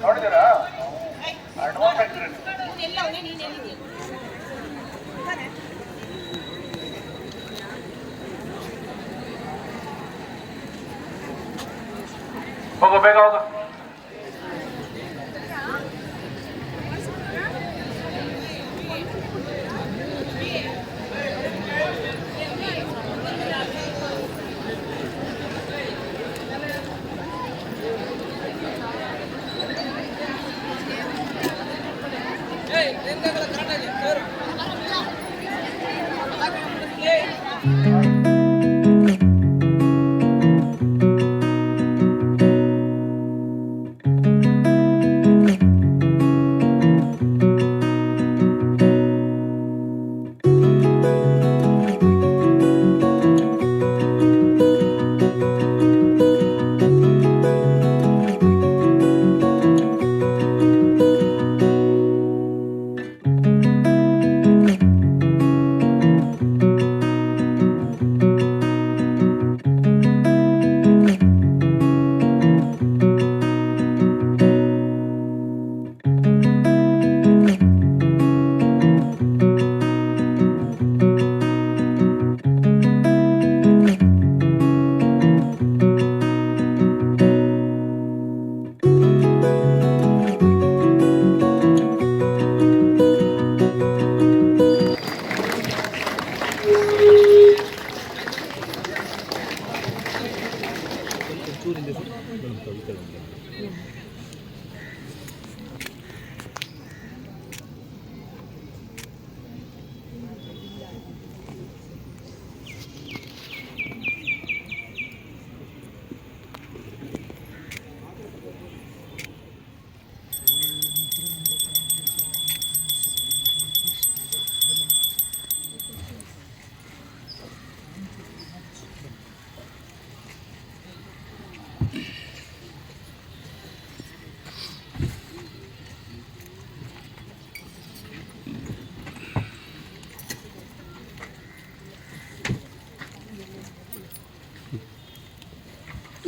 ನೋಡಿದ್ದೀರಾ ಹೋಗೋ ಬೇಗ ಹೋಗೋ.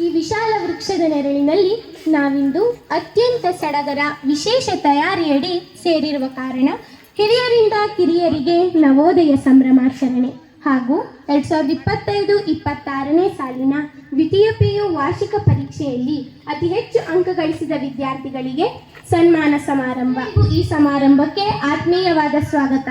ಈ ವಿಶಾಲ ವೃಕ್ಷದ ನೆರಳಿನಲ್ಲಿ ನಾವಿಂದು ಅತ್ಯಂತ ಸಡಗರ ವಿಶೇಷ ತಯಾರಿಯಡಿ ಸೇರಿರುವ ಕಾರಣ ಹಿರಿಯರಿಂದ ಕಿರಿಯರಿಗೆ ನವೋದಯ ಸಂಭ್ರಮಾಚರಣೆ ಹಾಗೂ 2025-26ನೇ ಸಾಲಿನ ದ್ವಿತೀಯ PU ವಾರ್ಷಿಕ ಪರೀಕ್ಷೆಯಲ್ಲಿ ಅತಿ ಹೆಚ್ಚು ಅಂಕ ಗಳಿಸಿದ ವಿದ್ಯಾರ್ಥಿಗಳಿಗೆ ಸನ್ಮಾನ ಸಮಾರಂಭ. ಈ ಸಮಾರಂಭಕ್ಕೆ ಆತ್ಮೀಯವಾದ ಸ್ವಾಗತ.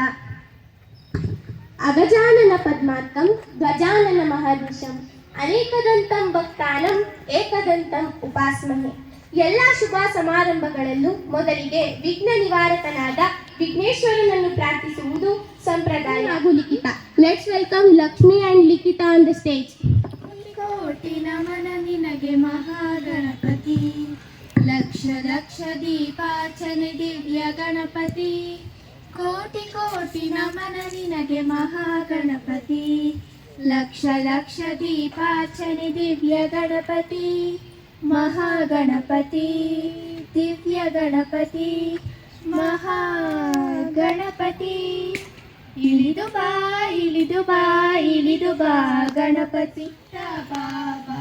ಅಗಜಾನನ ಪದ್ಮಾರ್ಕಂ ಧ್ವಜಾನನ ಮಹರ್ನಿಶಂ ಅನೇಕದಂತಂ ಭಕ್ತಾನಂ ಏಕದಂತಂ ಉಪಾಸ್ಮಹೆ. ಎಲ್ಲ ಶುಭ ಸಮಾರಂಭಗಳಲ್ಲೂ ಮೊದಲಿಗೆ ವಿಘ್ನ ನಿವಾರಕನಾದ ವಿಘ್ನೇಶ್ವರನನ್ನು ಪ್ರಾರ್ಥಿಸುವುದು ಸಂಪ್ರದಾಯ ಹಾಗೂ ಲಿಖಿತ. ಲೆಟ್ಸ್ ವೆಲ್ಕಮ್ ಲಕ್ಷ್ಮಿ ಅಂಡ್ ಲಿಖಿತ ಆನ್ ದ ಸ್ಟೇಜ್. ಕೋಟಿ ನಮನ ನಿನಗೆ ಮಹಾಗಣಪತಿ, ಲಕ್ಷ ಲಕ್ಷ ದೀಪಾರ್ಚನೆ ದಿವ್ಯ ಗಣಪತಿ. ಕೋಟಿ ಕೋಟಿ ನಮನ ನಿನಗೆ ಮಹಾಗಣಪತಿ, ಲಕ್ಷ ಲಕ್ಷ ದೀಪಾರ್ಚನೆ ದಿವ್ಯ ಗಣಪತಿ. ಮಹಾಗಣಪತಿ ದಿವ್ಯ ಗಣಪತಿ ಮಹಾಗಣಪತಿ. ಇಳಿದು ಬಾ ಇಳಿದು ಬಾ ಇಳಿದು ಬಾ ಗಣಪತಿ ಬಾ ಬಾ ಬಾ.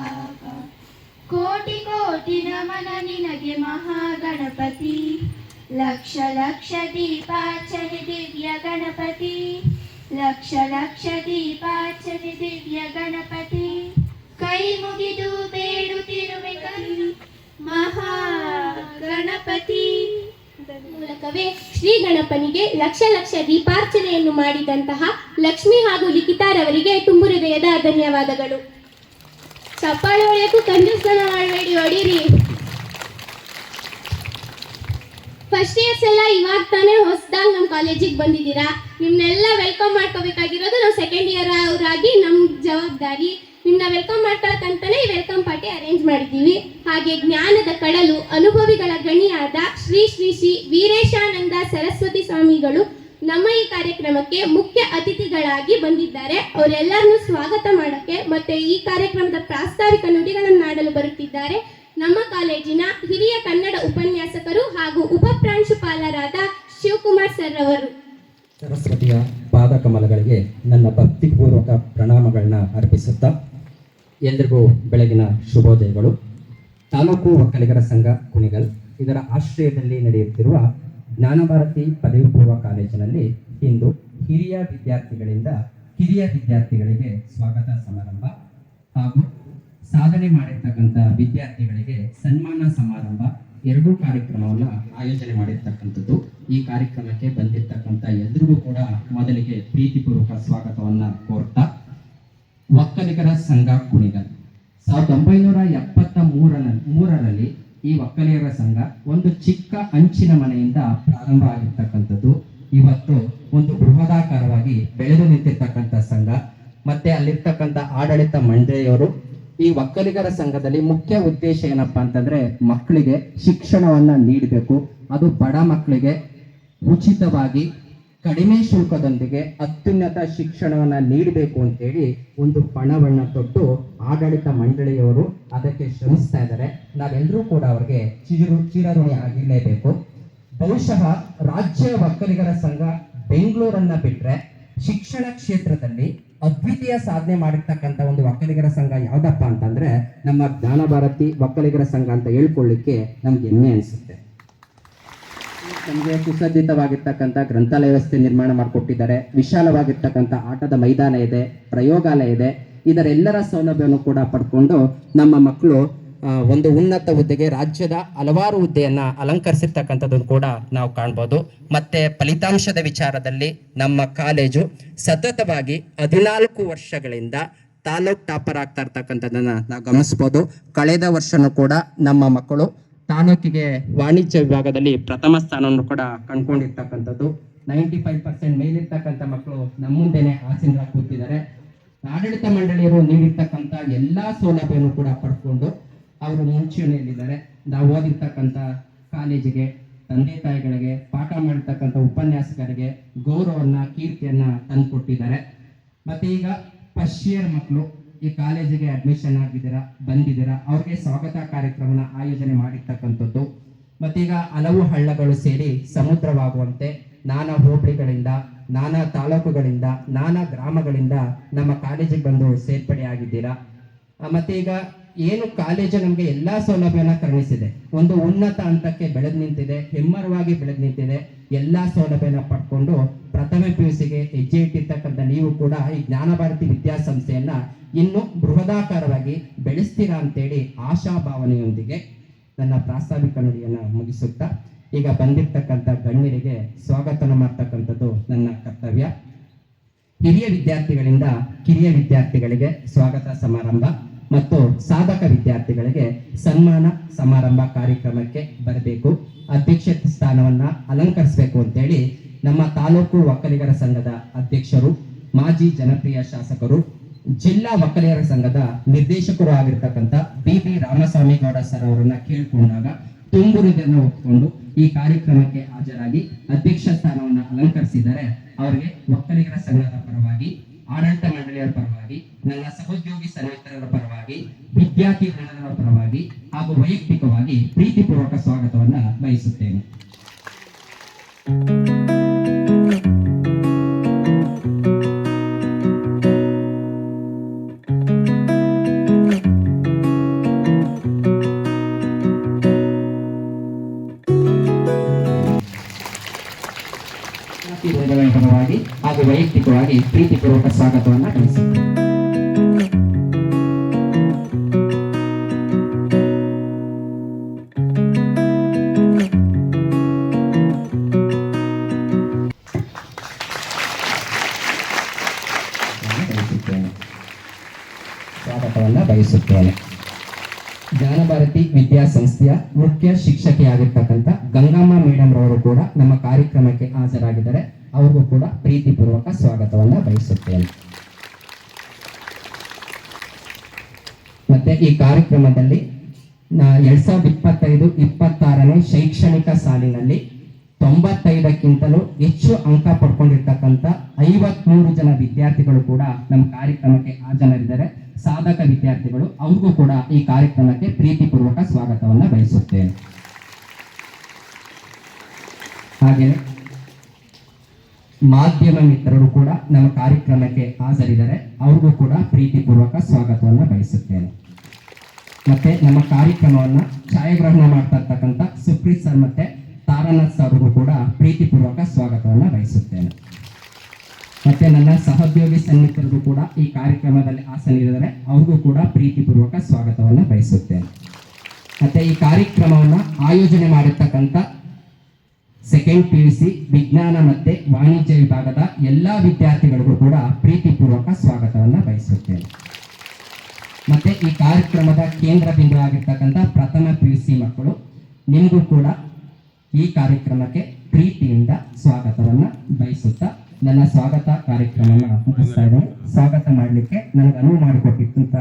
ಕೋಟಿ ಕೋಟಿ ನಮನ ನಿನಗೆ ಮಹಾಗಣಪತಿ, ಲಕ್ಷ ಲಕ್ಷ ದೀಪಾರ್ಚನೆ ದಿವ್ಯ ಗಣಪತಿ, ಲಕ್ಷ ಲಕ್ಷ ದೀಪಾರ್ಚನೆ ದಿವ್ಯ ಗಣಪತಿ. ಕೈ ಮುಗಿದು ಬೇಡುತ್ತಿರುವೆ ಮಹಾಗಣಪತಿ. ಮೂಲಕವೇ ಶ್ರೀ ಗಣಪನಿಗೆ ಲಕ್ಷ ಲಕ್ಷ ದೀಪಾರ್ಚನೆಯನ್ನು ಮಾಡಿದಂತಹ ಲಕ್ಷ್ಮಿ ಹಾಗೂ ಲಿಖಿತಾರವರಿಗೆ ತುಂಬು ಹೃದಯದ ಧನ್ಯವಾದಗಳು. ಚಪ್ಪಾಳೆ ಹೊಡೆಯಕ್ಕೂ ಕಂಜೂಸ್ತನ ಮಾಡಬೇಡಿ, ಹೊಡೀರಿ. ಫಸ್ಟ್ ಇಯರ್ಸ್ ಎಲ್ಲ ಇವಾಗ ತಾನೇ ಹೊಸದಾಗಿ ನಮ್ಮ ಕಾಲೇಜಿಗೆ ಬಂದಿದ್ದೀರಾ. ನಿಮ್ಮನ್ನೆಲ್ಲ ವೆಲ್ಕಮ್ ಮಾಡ್ಕೋಬೇಕಾಗಿರೋದು ನಾವು ಸೆಕೆಂಡ್ ಇಯರ್ ಅವರಾಗಿ ನಮ್ಮ ಜವಾಬ್ದಾರಿ. ನಿಮ್ಮನ್ನ ವೆಲ್ಕಮ್ ಮಾಡ್ಕೊಳಕ್ಕಂತಾನೆ ಈ ವೆಲ್ಕಮ್ ಪಾರ್ಟಿ ಅರೇಂಜ್ ಮಾಡಿದ್ದೀವಿ. ಹಾಗೆ ಜ್ಞಾನದ ಕಡಲು ಅನುಭವಿಗಳ ಗಣಿಯಾದ ಶ್ರೀ ಶ್ರೀ ಶ್ರೀ ವೀರೇಶಾನಂದ ಸರಸ್ವತಿ ಸ್ವಾಮಿಗಳು ನಮ್ಮ ಈ ಕಾರ್ಯಕ್ರಮಕ್ಕೆ ಮುಖ್ಯ ಅತಿಥಿಗಳಾಗಿ ಬಂದಿದ್ದಾರೆ. ಅವರೆಲ್ಲರನ್ನೂ ಸ್ವಾಗತ ಮಾಡೋಕ್ಕೆ ಮತ್ತೆ ಈ ಕಾರ್ಯಕ್ರಮದ ಪ್ರಾಸ್ತಾವಿಕ ನುಡಿಗಳನ್ನಾಡಲು ಬರುತ್ತಿದ್ದಾರೆ ನಮ್ಮ ಕಾಲೇಜಿನ ಹಿರಿಯ ಕನ್ನಡ ಉಪನ್ಯಾಸಕರು ಹಾಗೂ ಉಪ ಪ್ರಾಂಶುಪಾಲರಾದ ಶಿವಕುಮಾರ್ ಸರ್ ಅವರು. ಸರಸ್ವತಿಯ ಪಾದಕಮಲಗಳಿಗೆ ನನ್ನ ಭಕ್ತಿಪೂರ್ವಕ ಪ್ರಣಾಮಗಳನ್ನ ಅರ್ಪಿಸುತ್ತಾ ಎಲ್ರಿಗೂ ಬೆಳಗಿನ ಶುಭೋದಯಗಳು. ತಾಲೂಕು ಒಕ್ಕಲಿಗರ ಸಂಘ ಕುಣಿಗಲ್ ಇದರ ಆಶ್ರಯದಲ್ಲಿ ನಡೆಯುತ್ತಿರುವ ಜ್ಞಾನಭಾರತಿ ಪದವಿ ಪೂರ್ವ ಕಾಲೇಜಿನಲ್ಲಿ ಇಂದು ಹಿರಿಯ ವಿದ್ಯಾರ್ಥಿಗಳಿಂದ ಕಿರಿಯ ವಿದ್ಯಾರ್ಥಿಗಳಿಗೆ ಸ್ವಾಗತ ಸಮಾರಂಭ ಹಾಗೂ ಸಾಧನೆ ಮಾಡಿರ್ತಕ್ಕಂಥ ವಿದ್ಯಾರ್ಥಿಗಳಿಗೆ ಸನ್ಮಾನ ಸಮಾರಂಭ ಎರಡೂ ಕಾರ್ಯಕ್ರಮವನ್ನು ಆಯೋಜನೆ ಮಾಡಿರ್ತಕ್ಕಂಥದ್ದು. ಈ ಕಾರ್ಯಕ್ರಮಕ್ಕೆ ಬಂದಿರತಕ್ಕಂಥ ಎಲ್ರಿಗೂ ಕೂಡ ಮೊದಲಿಗೆ ಪ್ರೀತಿಪೂರ್ವಕ ಸ್ವಾಗತವನ್ನ ಕೋರ್ತಾ, ಒಕ್ಕಲಿಗರ ಸಂಘ ಕುಣಿಗಲ್ 1973ರಲ್ಲಿ ಈ ಒಕ್ಕಲಿಗರ ಸಂಘ ಒಂದು ಚಿಕ್ಕ ಅಂಚಿನ ಮನೆಯಿಂದ ಪ್ರಾರಂಭ ಆಗಿರ್ತಕ್ಕಂಥದ್ದು. ಇವತ್ತು ಒಂದು ಬೃಹದಾಕಾರವಾಗಿ ಬೆಳೆದು ನಿಂತಿರ್ತಕ್ಕಂಥ ಸಂಘ. ಮತ್ತೆ ಅಲ್ಲಿರ್ತಕ್ಕಂಥ ಆಡಳಿತ ಮಂಡಳಿಯವರು ಈ ಒಕ್ಕಲಿಗರ ಸಂಘದಲ್ಲಿ ಮುಖ್ಯ ಉದ್ದೇಶ ಏನಪ್ಪಾ ಅಂತಂದ್ರೆ ಮಕ್ಕಳಿಗೆ ಶಿಕ್ಷಣವನ್ನ ನೀಡಬೇಕು, ಅದು ಬಡ ಮಕ್ಕಳಿಗೆ ಉಚಿತವಾಗಿ ಕಡಿಮೆ ಶುಲ್ಕದೊಂದಿಗೆ ಅತ್ಯುನ್ನತ ಶಿಕ್ಷಣವನ್ನ ನೀಡಬೇಕು ಅಂತೇಳಿ ಒಂದು ಪಣವನ್ನ ತೊಟ್ಟು ಆಡಳಿತ ಮಂಡಳಿಯವರು ಅದಕ್ಕೆ ಶ್ರಮಿಸ್ತಾ ಇದ್ದಾರೆ. ನಾವೆಲ್ಲರೂ ಕೂಡ ಅವರಿಗೆ ಚಿರಋಣಿ ಆಗಿರಲೇಬೇಕು. ಬಹುಶಃ ರಾಜ್ಯ ಒಕ್ಕಲಿಗರ ಸಂಘ ಬೆಂಗಳೂರನ್ನ ಬಿಟ್ರೆ ಶಿಕ್ಷಣ ಕ್ಷೇತ್ರದಲ್ಲಿ ಅದ್ವಿತೀಯ ಸಾಧನೆ ಮಾಡಿರ್ತಕ್ಕಂಥ ಒಂದು ಒಕ್ಕಲಿಗರ ಸಂಘ ಯಾವ್ದಪ್ಪ ಅಂತಂದ್ರೆ ನಮ್ಮ ಜ್ಞಾನಭಾರತಿ ಒಕ್ಕಲಿಗರ ಸಂಘ ಅಂತ ಹೇಳ್ಕೊಳ್ಳಿಕ್ಕೆ ನಮ್ಗೆ ಹೆಮ್ಮೆ ಅನಿಸುತ್ತೆ. ನಮಗೆ ಸುಸಜ್ಜಿತವಾಗಿರ್ತಕ್ಕಂಥ ಗ್ರಂಥಾಲಯ ವ್ಯವಸ್ಥೆ ನಿರ್ಮಾಣ ಮಾಡಿಕೊಟ್ಟಿದ್ದಾರೆ. ವಿಶಾಲವಾಗಿರ್ತಕ್ಕಂಥ ಆಟದ ಮೈದಾನ ಇದೆ, ಪ್ರಯೋಗಾಲಯ ಇದೆ. ಇದರೆಲ್ಲರ ಸೌಲಭ್ಯವನ್ನು ಕೂಡ ಪಡ್ಕೊಂಡು ನಮ್ಮ ಮಕ್ಕಳು ಒಂದು ಉನ್ನತ ಹುದ್ದೆಗೆ ರಾಜ್ಯದ ಹಲವಾರು ಹುದ್ದೆಯನ್ನ ಅಲಂಕರಿಸಿರ್ತಕ್ಕಂಥದ್ದನ್ನು ಕೂಡ ನಾವು ಕಾಣ್ಬೋದು. ಮತ್ತೆ ಫಲಿತಾಂಶದ ವಿಚಾರದಲ್ಲಿ ನಮ್ಮ ಕಾಲೇಜು ಸತತವಾಗಿ 14 ವರ್ಷಗಳಿಂದ ತಾಲೂಕ್ ಟಾಪರ್ ಆಗ್ತಾ ಇರ್ತಕ್ಕಂಥದ್ದನ್ನ ನಾವು ಗಮನಿಸ್ಬೋದು. ಕಳೆದ ವರ್ಷನೂ ಕೂಡ ನಮ್ಮ ಮಕ್ಕಳು ತಾಲೂಕಿಗೆ ವಾಣಿಜ್ಯ ವಿಭಾಗದಲ್ಲಿ ಪ್ರಥಮ ಸ್ಥಾನವನ್ನು ಕೂಡ ಕಂಡುಕೊಂಡಿರ್ತಕ್ಕಂಥದ್ದು. 95% ಮೇಲಿರ್ತಕ್ಕಂಥ ಮಕ್ಕಳು ನಮ್ಮ ಮುಂದೆನೆ ಆಸೀನರ ಕೂತಿದ್ದಾರೆ. ಆಡಳಿತ ಮಂಡಳಿಯರು ನೀಡಿರ್ತಕ್ಕಂಥ ಎಲ್ಲಾ ಸೌಲಭ್ಯವನ್ನು ಕೂಡ ಪಡ್ಕೊಂಡು ಅವರು ಮುಂಚೂಣಿಯಲ್ಲಿದ್ದಾರೆ. ನಾವು ಓದಿರ್ತಕ್ಕಂಥ ಕಾಲೇಜಿಗೆ ತಂದೆ ತಾಯಿಗಳಿಗೆ ಪಾಠ ಮಾಡಿರ್ತಕ್ಕಂಥ ಉಪನ್ಯಾಸಕರಿಗೆ ಗೌರವನ್ನ ಕೀರ್ತಿಯನ್ನ ತಂದುಕೊಟ್ಟಿದ್ದಾರೆ. ಮತ್ತೆ ಈಗ ಫಸ್ಟ್ ಇಯರ್ ಮಕ್ಕಳು ಈ ಕಾಲೇಜಿಗೆ ಅಡ್ಮಿಷನ್ ಆಗಿದ್ದೀರಾ, ಬಂದಿದ್ದೀರಾ, ಅವ್ರಿಗೆ ಸ್ವಾಗತ ಕಾರ್ಯಕ್ರಮನ ಆಯೋಜನೆ ಮಾಡಿರ್ತಕ್ಕಂಥದ್ದು. ಮತ್ತೀಗ ಹಲವು ಹಳ್ಳಗಳು ಸೇರಿ ಸಮುದ್ರವಾಗುವಂತೆ ನಾನಾ ಹೋಬಳಿಗಳಿಂದ, ನಾನಾ ತಾಲೂಕುಗಳಿಂದ, ನಾನಾ ಗ್ರಾಮಗಳಿಂದ ನಮ್ಮ ಕಾಲೇಜಿಗೆ ಬಂದು ಸೇರ್ಪಡೆ ಆಗಿದ್ದೀರಾ. ಮತ್ತೆ ಈಗ ಏನು ಕಾಲೇಜು ನಮಗೆ ಎಲ್ಲಾ ಸೌಲಭ್ಯನ ಕರುಣಿಸಿದೆ, ಒಂದು ಉನ್ನತ ಹಂತಕ್ಕೆ ಬೆಳೆದು ನಿಂತಿದೆ, ಹೆಮ್ಮರವಾಗಿ ಬೆಳೆದು ನಿಂತಿದೆ. ಎಲ್ಲಾ ಸೌಲಭ್ಯನ ಪಡ್ಕೊಂಡು ಪ್ರಥಮ PUCಗೆ ಹೆಜ್ಜೆ ಇಟ್ಟಿರ್ತಕ್ಕಂಥ ನೀವು ಕೂಡ ಈ ಜ್ಞಾನಭಾರತಿ ವಿದ್ಯಾಸಂಸ್ಥೆಯನ್ನ ಇನ್ನು ಬೃಹದಾಕಾರವಾಗಿ ಬೆಳೆಸ್ತೀರಾ ಅಂತೇಳಿ ಆಶಾಭಾವನೆಯೊಂದಿಗೆ ನನ್ನ ಪ್ರಾಸ್ತಾವಿಕ ನುಡಿಯನ್ನ ಮುಗಿಸುತ್ತಾ ಈಗ ಬಂದಿರ್ತಕ್ಕಂಥ ಗಣ್ಯರಿಗೆ ಸ್ವಾಗತನ ಮಾಡ್ತಕ್ಕಂಥದ್ದು ನನ್ನ ಕರ್ತವ್ಯ. ಹಿರಿಯ ವಿದ್ಯಾರ್ಥಿಗಳಿಂದ ಕಿರಿಯ ವಿದ್ಯಾರ್ಥಿಗಳಿಗೆ ಸ್ವಾಗತ ಸಮಾರಂಭ ಮತ್ತು ಸಾಧಕ ವಿದ್ಯಾರ್ಥಿಗಳಿಗೆ ಸನ್ಮಾನ ಸಮಾರಂಭ ಕಾರ್ಯಕ್ರಮಕ್ಕೆ ಬರಬೇಕು. ಅಧ್ಯಕ್ಷತೆ ಸ್ಥಾನವನ್ನ ಅಲಂಕರಿಸಬೇಕು ಅಂತೇಳಿ ನಮ್ಮ ತಾಲೂಕು ಒಕ್ಕಲಿಗರ ಸಂಘದ ಅಧ್ಯಕ್ಷರು, ಮಾಜಿ ಜನಪ್ರಿಯ ಶಾಸಕರು, ಜಿಲ್ಲಾ ಒಕ್ಕಲಿಗರ ಸಂಘದ ನಿರ್ದೇಶಕರು ಆಗಿರ್ತಕ್ಕಂಥ BB ರಾಮಸ್ವಾಮಿ ಗೌಡ ಸರ್ ಅವರನ್ನ ಕೇಳಿಕೊಂಡಾಗ ತುಂಬು ಹೃದಯವನ್ನು ಒಪ್ಪಿಕೊಂಡು ಈ ಕಾರ್ಯಕ್ರಮಕ್ಕೆ ಹಾಜರಾಗಿ ಅಧ್ಯಕ್ಷ ಸ್ಥಾನವನ್ನು ಅಲಂಕರಿಸಿದ್ದಾರೆ. ಅವರಿಗೆ ಒಕ್ಕಲಿಗರ ಸಂಘದ ಪರವಾಗಿ, ಆಡಳಿತ ಮಂಡಳಿಯವರ ಪರವಾಗಿ, ನನ್ನ ಸಹೋದ್ಯೋಗಿ ಸನ್ಮಿತ್ರರ ಪರವಾಗಿ, ವಿದ್ಯಾರ್ಥಿ ವೃಂದದ ಪರವಾಗಿ ಹಾಗೂ ವೈಯಕ್ತಿಕವಾಗಿ ಪ್ರೀತಿಪೂರ್ವಕ ಸ್ವಾಗತವನ್ನ ಬಯಸುತ್ತೇನೆ. ಪರವಾಗಿ ಪ್ರೀತಿಪೂರ್ವಕ ಸ್ವಾಗತವನ್ನು ಬಯಸುತ್ತೇನೆ. ಸ್ವಾಗತವನ್ನು ಬಯಸುತ್ತೇನೆ. ಜ್ಞಾನಭಾರತಿ ವಿದ್ಯಾಸಂಸ್ಥೆಯ ಮುಖ್ಯ ಶಿಕ್ಷಕಿಯಾಗಿರ್ತಕ್ಕಂಥ ಗಂಗಮ್ಮ ಮೇಡಮ್ ರವರು ಕೂಡ ನಮ್ಮ ಕಾರ್ಯಕ್ರಮಕ್ಕೆ ಹಾಜರಾಗಿದ್ದಾರೆ. ಅವ್ರಿಗೂ ಕೂಡ ಪ್ರೀತಿಪೂರ್ವಕ ಸ್ವಾಗತವನ್ನು ಬಯಸುತ್ತೇನೆ. ಮತ್ತೆ ಈ ಕಾರ್ಯಕ್ರಮದಲ್ಲಿ 2025-26ನೇ ಶೈಕ್ಷಣಿಕ ಸಾಲಿನಲ್ಲಿ 95ಕ್ಕಿಂತಲೂ ಹೆಚ್ಚು ಅಂಕ ಪಡ್ಕೊಂಡಿರ್ತಕ್ಕಂಥ 53 ಜನ ವಿದ್ಯಾರ್ಥಿಗಳು ಕೂಡ ನಮ್ಮ ಕಾರ್ಯಕ್ರಮಕ್ಕೆ ಹಾಜರಿದ್ದಾರೆ. ಸಾಧಕ ವಿದ್ಯಾರ್ಥಿಗಳು, ಅವ್ರಿಗೂ ಕೂಡ ಈ ಕಾರ್ಯಕ್ರಮಕ್ಕೆ ಪ್ರೀತಿಪೂರ್ವಕ ಸ್ವಾಗತವನ್ನು ಬಯಸುತ್ತೇನೆ. ಹಾಗೆ ಮಾಧ್ಯಮ ಮಿತ್ರರು ಕೂಡ ನಮ್ಮ ಕಾರ್ಯಕ್ರಮಕ್ಕೆ ಹಾಜರಿದ್ದಾರೆ. ಅವ್ರಿಗೂ ಕೂಡ ಪ್ರೀತಿಪೂರ್ವಕ ಸ್ವಾಗತವನ್ನು ಬಯಸುತ್ತೇನೆ. ಮತ್ತೆ ನಮ್ಮ ಕಾರ್ಯಕ್ರಮವನ್ನು ಛಾಯಾಗ್ರಹಣ ಮಾಡ್ತಾ ಇರ್ತಕ್ಕಂಥ ಸುಪ್ರೀತ್ ಸರ್ ಮತ್ತೆ ತಾರಾನಾಥ್ ಸರ್ ಅವ್ರಿಗೂ ಕೂಡ ಪ್ರೀತಿಪೂರ್ವಕ ಸ್ವಾಗತವನ್ನು ಬಯಸುತ್ತೇನೆ. ಮತ್ತೆ ನನ್ನ ಸಹೋದ್ಯೋಗಿ ಸನ್ನಿಹಿತರಿಗೂ ಕೂಡ ಈ ಕಾರ್ಯಕ್ರಮದಲ್ಲಿ ಹಾಸನಿದ್ದಾರೆ. ಅವ್ರಿಗೂ ಕೂಡ ಪ್ರೀತಿಪೂರ್ವಕ ಸ್ವಾಗತವನ್ನು ಬಯಸುತ್ತೇನೆ. ಮತ್ತೆ ಈ ಕಾರ್ಯಕ್ರಮವನ್ನು ಆಯೋಜನೆ ಮಾಡಿರ್ತಕ್ಕಂಥ ಸೆಕೆಂಡ್ PUC ವಿಜ್ಞಾನ ಮತ್ತೆ ವಾಣಿಜ್ಯ ವಿಭಾಗದ ಎಲ್ಲ ವಿದ್ಯಾರ್ಥಿಗಳಿಗೂ ಕೂಡ ಪ್ರೀತಿಪೂರ್ವಕ ಸ್ವಾಗತವನ್ನು ಬಯಸುತ್ತೇನೆ. ಮತ್ತೆ ಈ ಕಾರ್ಯಕ್ರಮದ ಕೇಂದ್ರ ಬಿಂದು ಆಗಿರ್ತಕ್ಕಂಥ ಪ್ರಥಮ PUC ಮಕ್ಕಳು, ನಿಮಗೂ ಕೂಡ ಈ ಕಾರ್ಯಕ್ರಮಕ್ಕೆ ಪ್ರೀತಿಯಿಂದ ಸ್ವಾಗತವನ್ನು ಬಯಸುತ್ತಾ ನನ್ನ ಸ್ವಾಗತ ಕಾರ್ಯಕ್ರಮವನ್ನು ಮುಗಿಸ್ತಾ ಇದ್ದೇನೆ. ಸ್ವಾಗತ ಮಾಡಲಿಕ್ಕೆ ನನಗೆ ಅನುವು ಮಾಡಿಕೊಟ್ಟಿದ್ದಂಥ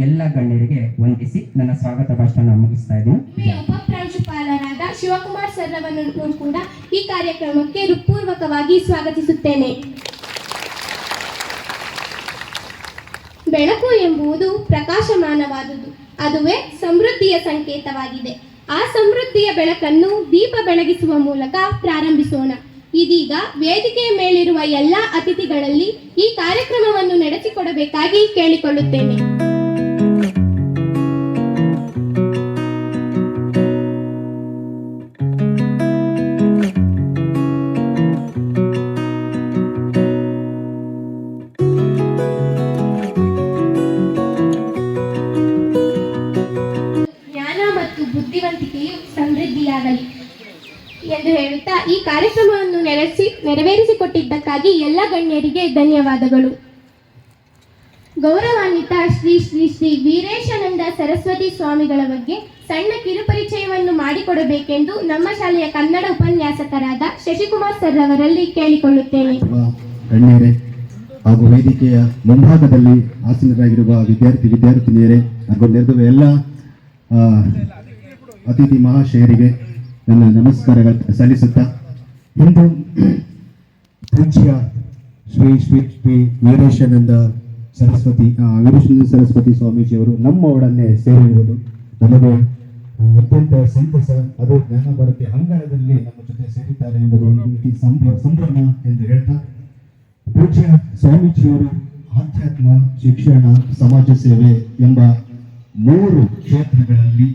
ಎಲ್ಲ ಗಣ್ಯರಿಗೆ ವಂದಿಸಿ ನನ್ನ ಸ್ವಾಗತ ಭಾಷಣ ಮುಗಿಸ್ತಾ ಇದ್ದೀನಿ. ಉಪಪ್ರಾಂಶುಪಾಲರಾದ ಶಿವಕುಮಾರ್ ಸರ್ ಅವರನ್ನು ಕೂಡ ಈ ಕಾರ್ಯಕ್ರಮಕ್ಕೆ ಹೃತ್ಪೂರ್ವಕವಾಗಿ ಸ್ವಾಗತಿಸುತ್ತೇನೆ. ಬೆಳಕು ಎಂಬುದು ಪ್ರಕಾಶಮಾನವಾದುದು, ಅದುವೇ ಸಮೃದ್ಧಿಯ ಸಂಕೇತವಾಗಿದೆ. ಆ ಸಮೃದ್ಧಿಯ ಬೆಳಕನ್ನು ದೀಪ ಬೆಳಗಿಸುವ ಮೂಲಕ ಪ್ರಾರಂಭಿಸೋಣ. ಇದೀಗ ವೇದಿಕೆಯ ಮೇಲಿರುವ ಎಲ್ಲ ಅತಿಥಿಗಳಲ್ಲಿ ಈ ಕಾರ್ಯಕ್ರಮವನ್ನು ನಡೆಸಿಕೊಡಬೇಕಾಗಿ ಕೇಳಿಕೊಳ್ಳುತ್ತೇನೆ. ಜ್ಞಾನ ಮತ್ತು ಬುದ್ಧಿವಂತಿಕೆಯು ಸಮೃದ್ಧಿಯಾಗಲಿ ಎಂದು ಹೇಳುತ್ತಾ ಈ ಕಾರ್ಯಕ್ರಮವನ್ನು ನೆರವೇರಿಸಿಕೊಟ್ಟಿದ್ದಕ್ಕಾಗಿ ಎಲ್ಲ ಗಣ್ಯರಿಗೆ ಧನ್ಯವಾದಗಳು. ಗೌರವಾನ್ವಿತ ಶ್ರೀ ಶ್ರೀ ಶ್ರೀ ವೀರೇಶಾನಂದ ಸರಸ್ವತಿ ಸ್ವಾಮಿಗಳ ಬಗ್ಗೆ ಸಣ್ಣ ಕಿರುಪರಿಚಯವನ್ನು ಮಾಡಿಕೊಡಬೇಕೆಂದು ನಮ್ಮ ಶಾಲೆಯ ಕನ್ನಡ ಉಪನ್ಯಾಸಕರಾದ ಶಶಿಕುಮಾರ್ ಸರ್ ಅವರಲ್ಲಿ ಕೇಳಿಕೊಳ್ಳುತ್ತೇನೆ. ಗಣ್ಯರೇ ಹಾಗೂ ವೇದಿಕೆಯ ಮುಂಭಾಗದಲ್ಲಿ ಆಸೀನರಾಗಿರುವ ವಿದ್ಯಾರ್ಥಿನಿಯರೇ ಹಾಗೂ ನೆರೆದ ಎಲ್ಲ ಅತಿಥಿ ಮಹಾಶಯರಿಗೆ ನನ್ನ ನಮಸ್ಕಾರಗಳು ಸಲ್ಲಿಸುತ್ತಾ, ಇಂದು ಪೂಜ್ಯ ಶ್ರೀ ಶ್ರೀ ಶ್ರೀ ವೀರೇಶಾನಂದ ಸರಸ್ವತಿ ಸ್ವಾಮೀಜಿಯವರು ನಮ್ಮ ಒಡನೆ ಸೇರಿರುವುದು ನಮಗೆ ಅತ್ಯಂತ ಸಂತಸ. ಅದು ಜ್ಞಾನಭಾರತಿ ಅಂಗಳದಲ್ಲಿ ನಮ್ಮ ಜೊತೆ ಸೇರಿದ್ದಾರೆ ಎಂಬುದು ಒಂದು ರೀತಿ ಸಂಭ್ರಮ ಎಂದು ಹೇಳ್ತಾ, ಪೂಜ್ಯ ಸ್ವಾಮೀಜಿಯವರು ಆಧ್ಯಾತ್ಮ, ಶಿಕ್ಷಣ, ಸಮಾಜ ಸೇವೆ ಎಂಬ 3 ಕ್ಷೇತ್ರಗಳಲ್ಲಿ